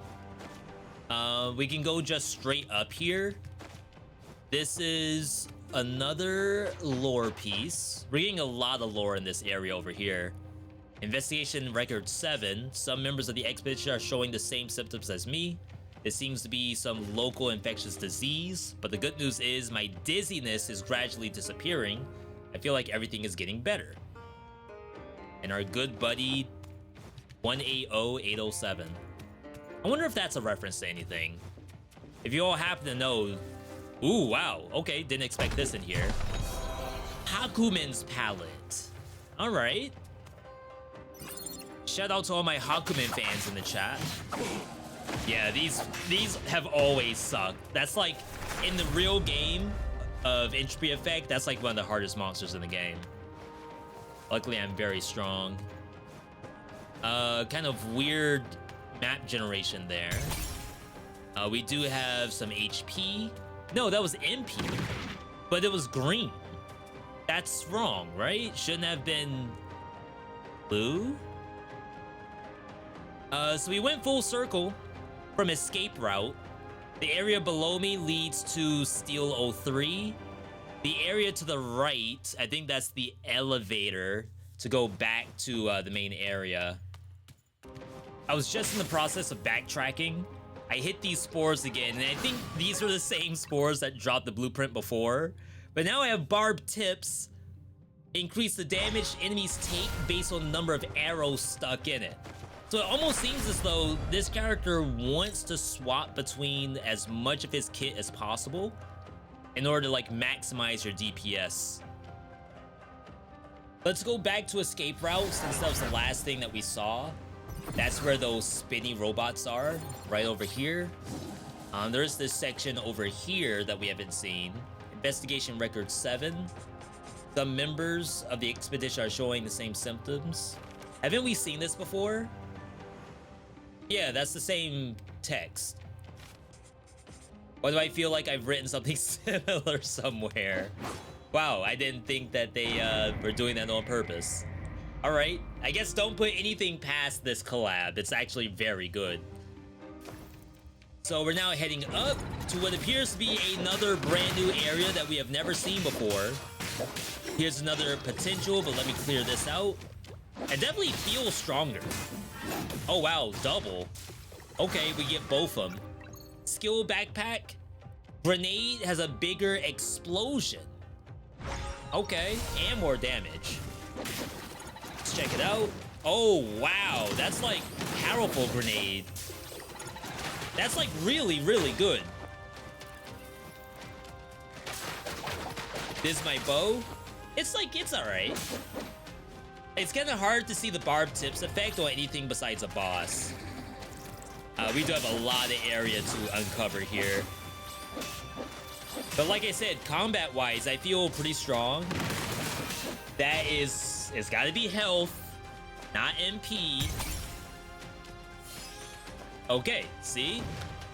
We can go just straight up here. This is another lore piece. We're getting a lot of lore in this area over here. Investigation record 7. Some members of the expedition are showing the same symptoms as me. It seems to be some local infectious disease, but the good news is my dizziness is gradually disappearing. I feel like everything is getting better. And our good buddy 180807. I wonder if that's a reference to anything. If you all happen to know. Ooh, wow. Okay, didn't expect this in here. Hakumen's palette. All right. Shout out to all my Hakumen fans in the chat. Yeah, these have always sucked. That's like, in the real game of Entropy Effect, that's like one of the hardest monsters in the game. Luckily, I'm very strong. Kind of weird map generation there. We do have some HP. No, that was MP, but it was green. That's wrong, right? Shouldn't have been blue. So we went full circle from escape route. The area below me leads to Steel 03. The area to the right, I think that's the elevator to go back to the main area. I was just in the process of backtracking. I hit these spores again, and I think these are the same spores that dropped the blueprint before. But now I have barbed tips. Increase the damage enemies take based on the number of arrows stuck in it. So it almost seems as though this character wants to swap between as much of his kit as possible in order to like maximize your DPS. Let's go back to escape route since that was the last thing that we saw. That's where those spinny robots are, right over here. There's this section over here that we haven't seen. Investigation record 7. Some members of the expedition are showing the same symptoms. Haven't we seen this before? Yeah, that's the same text. Why do I feel like I've written something similar somewhere? Wow, I didn't think that they were doing that on purpose. All right, I guess don't put anything past this collab. It's actually very good. So we're now heading up to what appears to be another brand new area that we have never seen before. Here's another potential, but let me clear this out. I definitely feel stronger. Oh wow, double. Okay, we get both of them. Skill backpack. Grenade has a bigger explosion. Okay, and more damage. Let's check it out. Oh wow, that's like powerful grenade. That's like really, really good. This is my bow. It's like, it's all right. It's kind of hard to see the barbed tips effect or anything besides a boss. We do have a lot of area to uncover here. But like I said, combat-wise, I feel pretty strong. That is, it's gotta be health, not MP. Okay, see?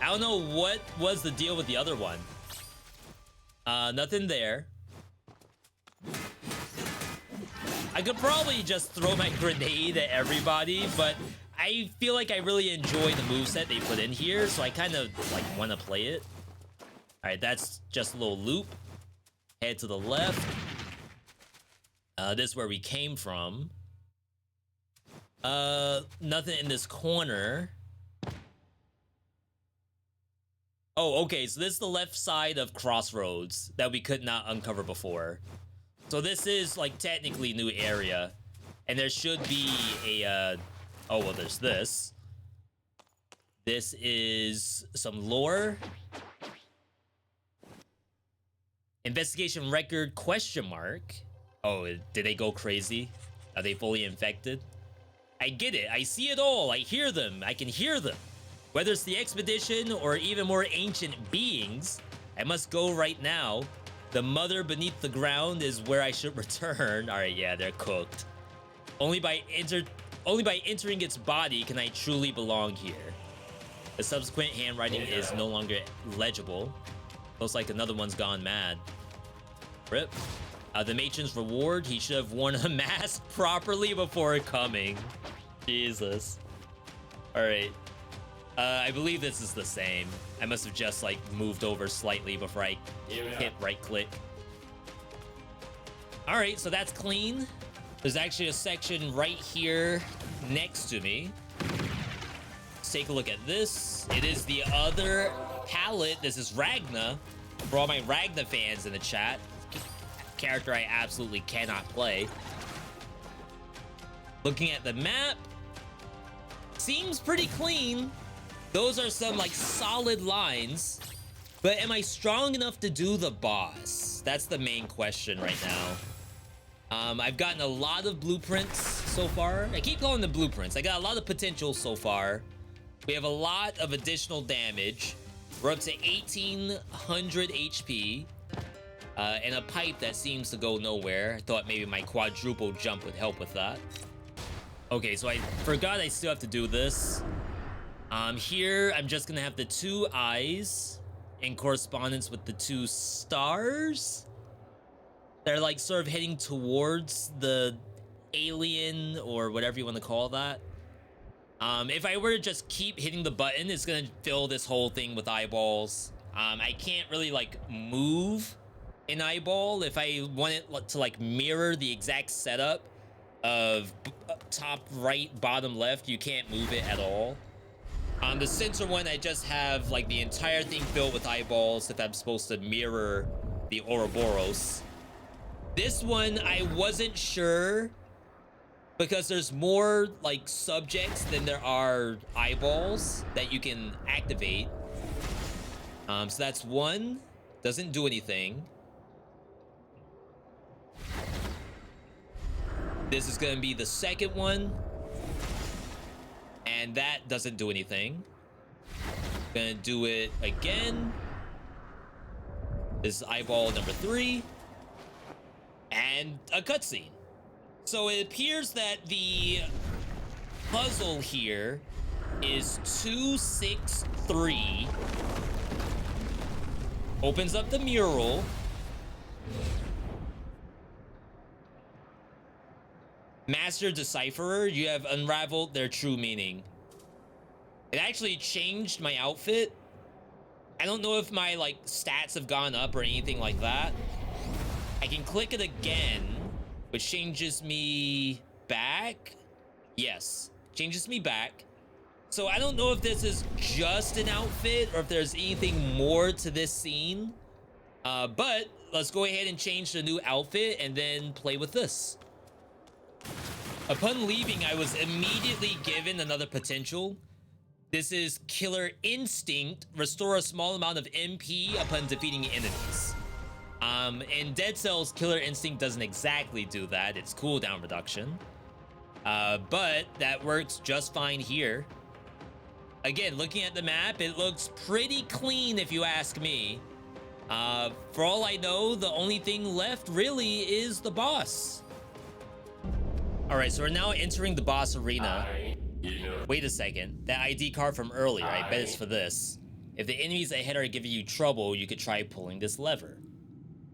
I don't know what was the deal with the other one. Nothing there. I could probably just throw my grenade at everybody, but I feel like I really enjoy the moveset they put in here, so I kind of like want to play it. All right, that's just a little loop. Head to the left. This is where we came from. Nothing in this corner. Oh, okay, so this is the left side of Crossroads that we could not uncover before. So this is like technically new area, and there should be a oh well, there's this. This is some lore. Investigation record question mark. Oh, did they go crazy? Are they fully infected? I get it. I see it all. I hear them. I can hear them. Whether it's the expedition or even more ancient beings, I must go right now. The mother beneath the ground is where I should return. All right, yeah, they're cooked. Only by entering its body can I truly belong here. The subsequent handwriting is no longer legible. Looks like another one's gone mad. Rip. The matron's reward, he should have worn a mask properly before coming. Jesus. All right. I believe this is the same. I must have just like moved over slightly before I hit right click. All right, so that's clean. There's actually a section right here next to me. Let's take a look at this. It is the other palette. This is Ragna. For all my Ragna fans in the chat. Character I absolutely cannot play. Looking at the map, seems pretty clean. Those are some like solid lines, but am I strong enough to do the boss? That's the main question right now. I've gotten a lot of blueprints so far. I keep calling them blueprints. I got a lot of potential so far. We have a lot of additional damage. We're up to 1800 HP. And a pipe that seems to go nowhere. I thought maybe my quadruple jump would help with that. Okay, so I forgot I still have to do this. Here, I'm just gonna have the 2 eyes in correspondence with the 2 stars. They're like sort of heading towards the alien or whatever you want to call that. If I were to just keep hitting the button, it's gonna fill this whole thing with eyeballs. I can't really like move an eyeball. If I want it to like mirror the exact setup of top right, bottom left, you can't move it at all. On the center one, I just have like the entire thing filled with eyeballs if I'm supposed to mirror the Ouroboros. This one, I wasn't sure because there's more like subjects than there are eyeballs that you can activate. So that's one. Doesn't do anything. This is gonna be the second one. And that doesn't do anything. Gonna do it again. This is eyeball number 3. And a cutscene. So it appears that the puzzle here is 263. Opens up the mural. Master Decipherer, you have unraveled their true meaning. It actually changed my outfit. I don't know if my like stats have gone up or anything like that. I can click it again, which changes me back. Yes, changes me back. So I don't know if this is just an outfit or if there's anything more to this scene. But let's go ahead and change the new outfit and then play with this. Upon leaving, I was immediately given another potential. This is Killer Instinct. Restore a small amount of MP upon defeating enemies. In Dead Cells, Killer Instinct doesn't exactly do that. It's cooldown reduction. But that works just fine here. Again, looking at the map, it looks pretty clean if you ask me. For all I know, the only thing left really is the boss. All right, so we're now entering the boss arena. Wait a second, that ID card from earlier, I bet it's for this. If the enemies ahead are giving you trouble, you could try pulling this lever.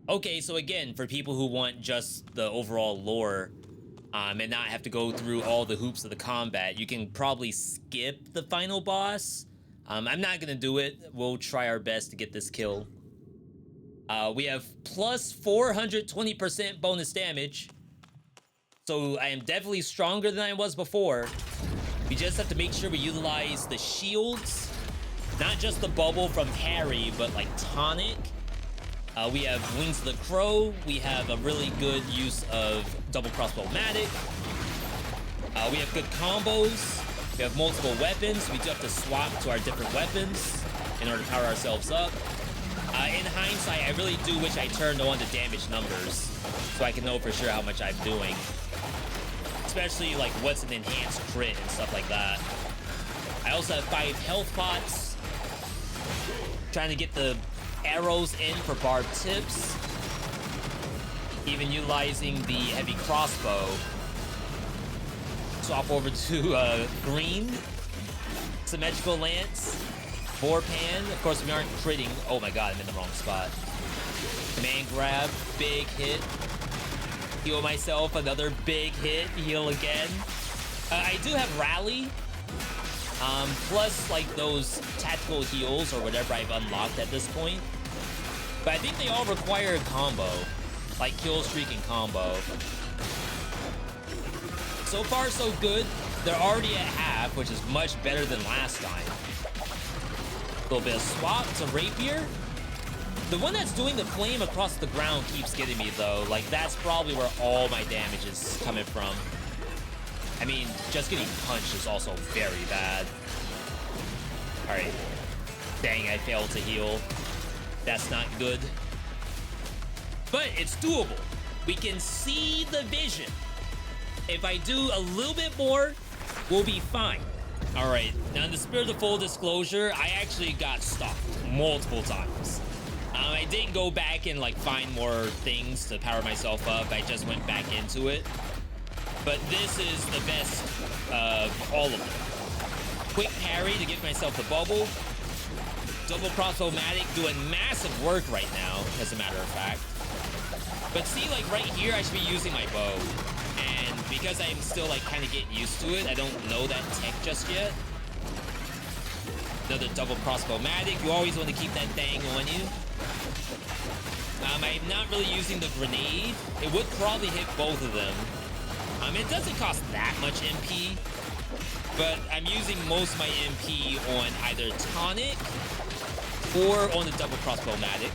Okay, so again, for people who want just the overall lore, and not have to go through all the hoops of the combat, you can probably skip the final boss. I'm not gonna do it. We'll try our best to get this kill. We have plus 420% bonus damage. So I am definitely stronger than I was before. We just have to make sure we utilize the shields. Not just the bubble from Harry, but like tonic. We have Wings of the Crow. We have a really good use of double crossbow-matic. We have good combos. We have multiple weapons. We do have to swap to our different weapons in order to power ourselves up. In hindsight, I really do wish I turned on the damage numbers so I can know for sure how much I'm doing. Especially like what's an enhanced crit and stuff like that. I also have 5 health pots. Trying to get the arrows in for barbed tips. Even utilizing the heavy crossbow. Swap over to green. Symmetrical lance. Boar pan. Of course, we aren't critting. Oh my god, I'm in the wrong spot. Command grab. Big hit. Heal myself. Another big hit. Heal again. I do have rally. Plus, like, those tactical heals or whatever I've unlocked at this point. But I think they all require a combo. Like, kill streak and combo. So far, so good. They're already at half, which is much better than last time. A little bit of swap to rapier. The one that's doing the flame across the ground keeps getting me, though. Like, that's probably where all my damage is coming from. I mean, just getting punched is also very bad. Alright. Dang, I failed to heal. That's not good. But it's doable. We can see the vision. If I do a little bit more, we'll be fine. Alright, now in the spirit of full disclosure, I actually got stopped multiple times. I didn't go back and like find more things to power myself up. I just went back into it. But this is the best of all of them. Quick parry to give myself the bubble. Double crossbow-matic doing massive work right now, as a matter of fact. But see, like right here, I should be using my bow. And because I'm still like kind of getting used to it, I don't know that tech just yet. Another double crossbow-matic. You always want to keep that thing on you. I'm not really using the grenade. It would probably hit both of them. It doesn't cost that much MP, but I'm using most of my MP on either tonic or on the double crossbow-matic.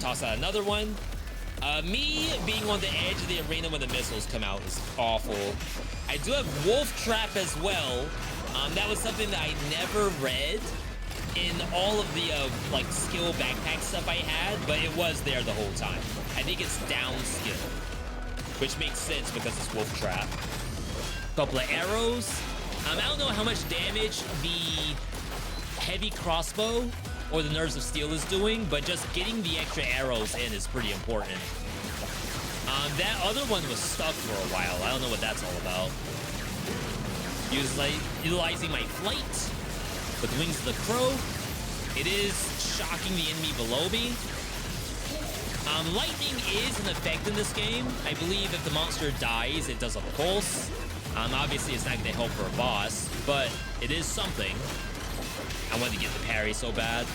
Toss out another one. Me being on the edge of the arena when the missiles come out is awful. I do have wolf trap as well. That was something that I never read in all of the like skill backpack stuff I had, but it was there the whole time. I think it's down skill, which makes sense because it's wolf trap. Couple of arrows. I don't know how much damage the heavy crossbow or the nerves of steel is doing, but just getting the extra arrows in is pretty important. That other one was stuck for a while. I don't know what that's all about. Utilizing my flight with wings of the crow. It is shocking the enemy below me. Lightning is an effect in this game. I believe if the monster dies, it does a pulse. Obviously, it's not going to help for a boss, but it is something. I wanted to get the parry so bad.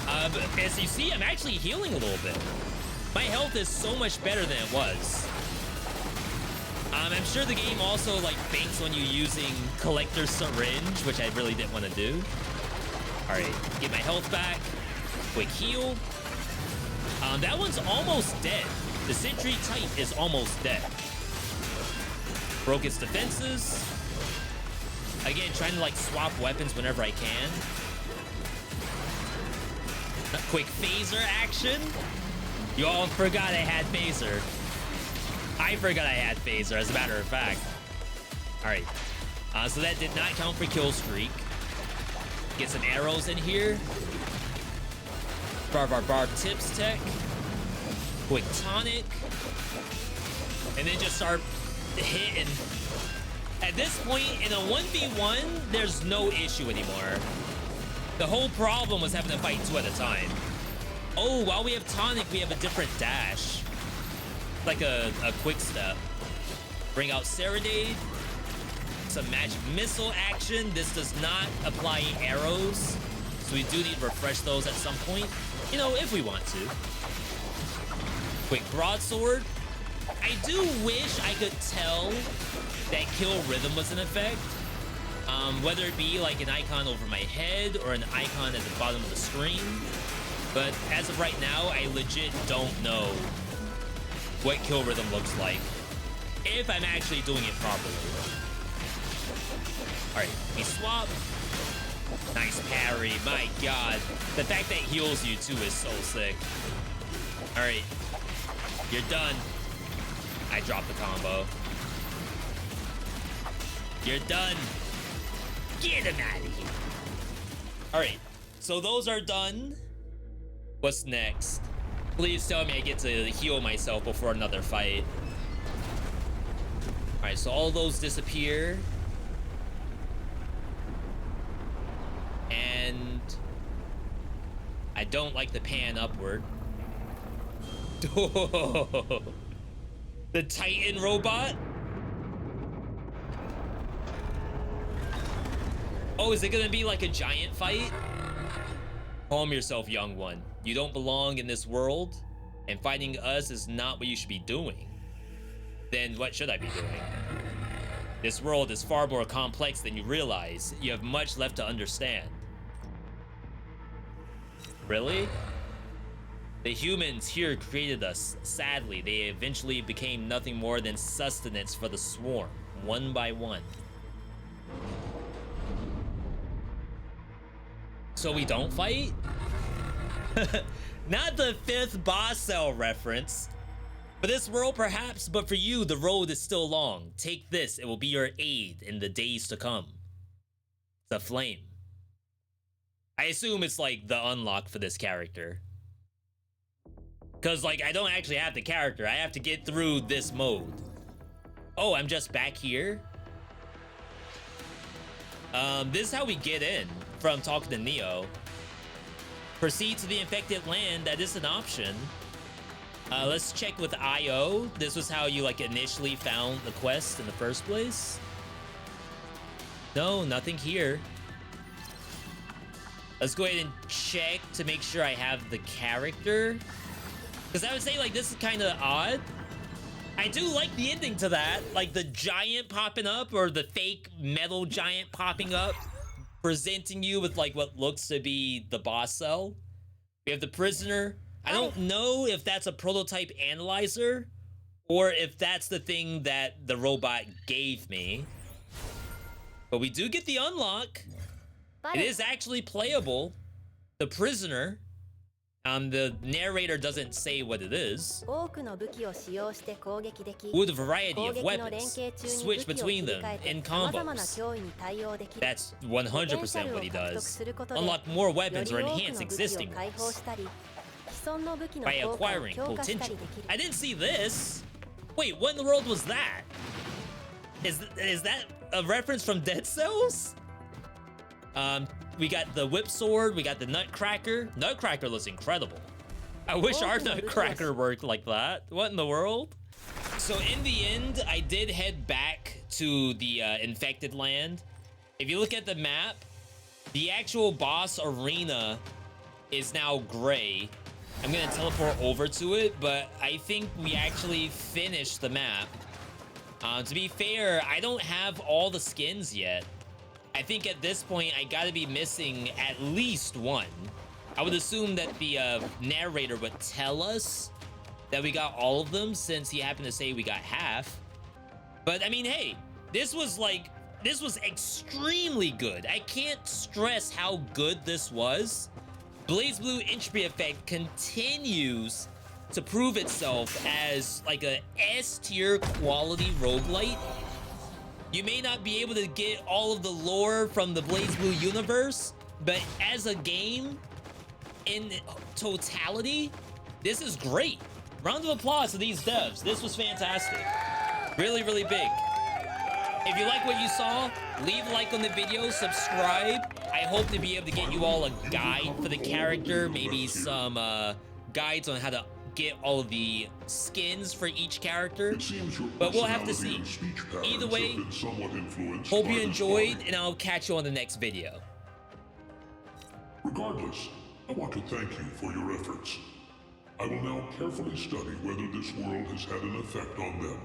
But as you see, I'm actually healing a little bit. My health is so much better than it was. I'm sure the game also like banks on you using collector syringe, which I really didn't want to do. All right, get my health back. Quick heal. That one's almost dead. The sentry type is almost dead. Broke its defenses. Again, trying to like swap weapons whenever I can. A quick phaser action. You all forgot I had phaser. I forgot I had phaser, as a matter of fact. All right. So that did not count for kill streak. Get some arrows in here. Barb tips tech. Quick tonic. And then just start hitting. At this point, in a 1v1, there's no issue anymore. The whole problem was having to fight 2 at a time. Oh, while we have tonic, we have a different dash. Like a quick step. Bring out Serenade. Some magic missile action. This does not apply arrows, so we do need to refresh those at some point. You know, if we want to. Quick broadsword. I do wish I could tell that kill rhythm was in effect. Whether it be like an icon over my head or an icon at the bottom of the screen. But as of right now, I legit don't know what kill rhythm looks like if I'm actually doing it properly. All right, we swap. Nice parry, my God. The fact that it heals you too is so sick. All right, you're done. I dropped the combo. You're done. Get him out of here. All right, so those are done. What's next? Please tell me I get to heal myself before another fight. All right, so all those disappear. And I don't like the pan upward. The Titan robot? Oh, is it gonna be like a giant fight? Calm yourself, young one. You don't belong in this world, and fighting us is not what you should be doing. Then what should I be doing? This world is far more complex than you realize. You have much left to understand. Really? The humans here created us. Sadly, they eventually became nothing more than sustenance for the swarm, one by one. So we don't fight? Not the 5th boss cell reference. For this world, perhaps, but for you, the road is still long. Take this, it will be your aid in the days to come. The flame. I assume it's like the unlock for this character. Because, like, I don't actually have the character. I have to get through this mode. Oh, I'm just back here? This is how we get in from talking to Neo. Proceed to the infected land. That is an option. Let's check with IO. This was how you, like, initially found the quest in the first place. No, nothing here. Let's go ahead and check to make sure I have the character. Because I would say, like, this is kind of odd. I do like the ending to that. Like, the giant popping up, or the fake metal giant popping up, presenting you with, like, what looks to be the boss cell. We have the prisoner. I don't know if that's a prototype analyzer, or if that's the thing that the robot gave me. But we do get the unlock. It is actually playable. The prisoner. The narrator doesn't say what it is. With a variety of weapons, switch between them in combos. That's 100% what he does. Unlock more weapons or enhance existing ones by acquiring potential. I didn't see this. Wait, what in the world was that? Is that a reference from Dead Cells? We got the whip sword, we got the nutcracker. Nutcracker looks incredible. I wish our nutcracker worked like that. What in the world? So in the end, I did head back to the infected land. If you look at the map, the actual boss arena is now gray. I'm gonna teleport over to it, but I think we actually finished the map. To be fair, I don't have all the skins yet. I think at this point, I gotta be missing at least one. I would assume that the narrator would tell us that we got all of them, since he happened to say we got half. But I mean, hey, this was extremely good. I can't stress how good this was. Blazblue Entropy Effect continues to prove itself as like a S-tier quality roguelite. You may not be able to get all of the lore from the Blazblue universe, but as a game, in totality, this is great. Round of applause to these devs. This was fantastic. Really, really big. If you like what you saw, leave a like on the video, subscribe. I hope to be able to get you all a guide for the character, maybe some guides on how to get all of the skins for each character, but we'll have to see. Either way, hope you enjoyed, and I'll catch you on the next video. Regardless, I want to thank you for your efforts. I will now carefully study whether this world has had an effect on them.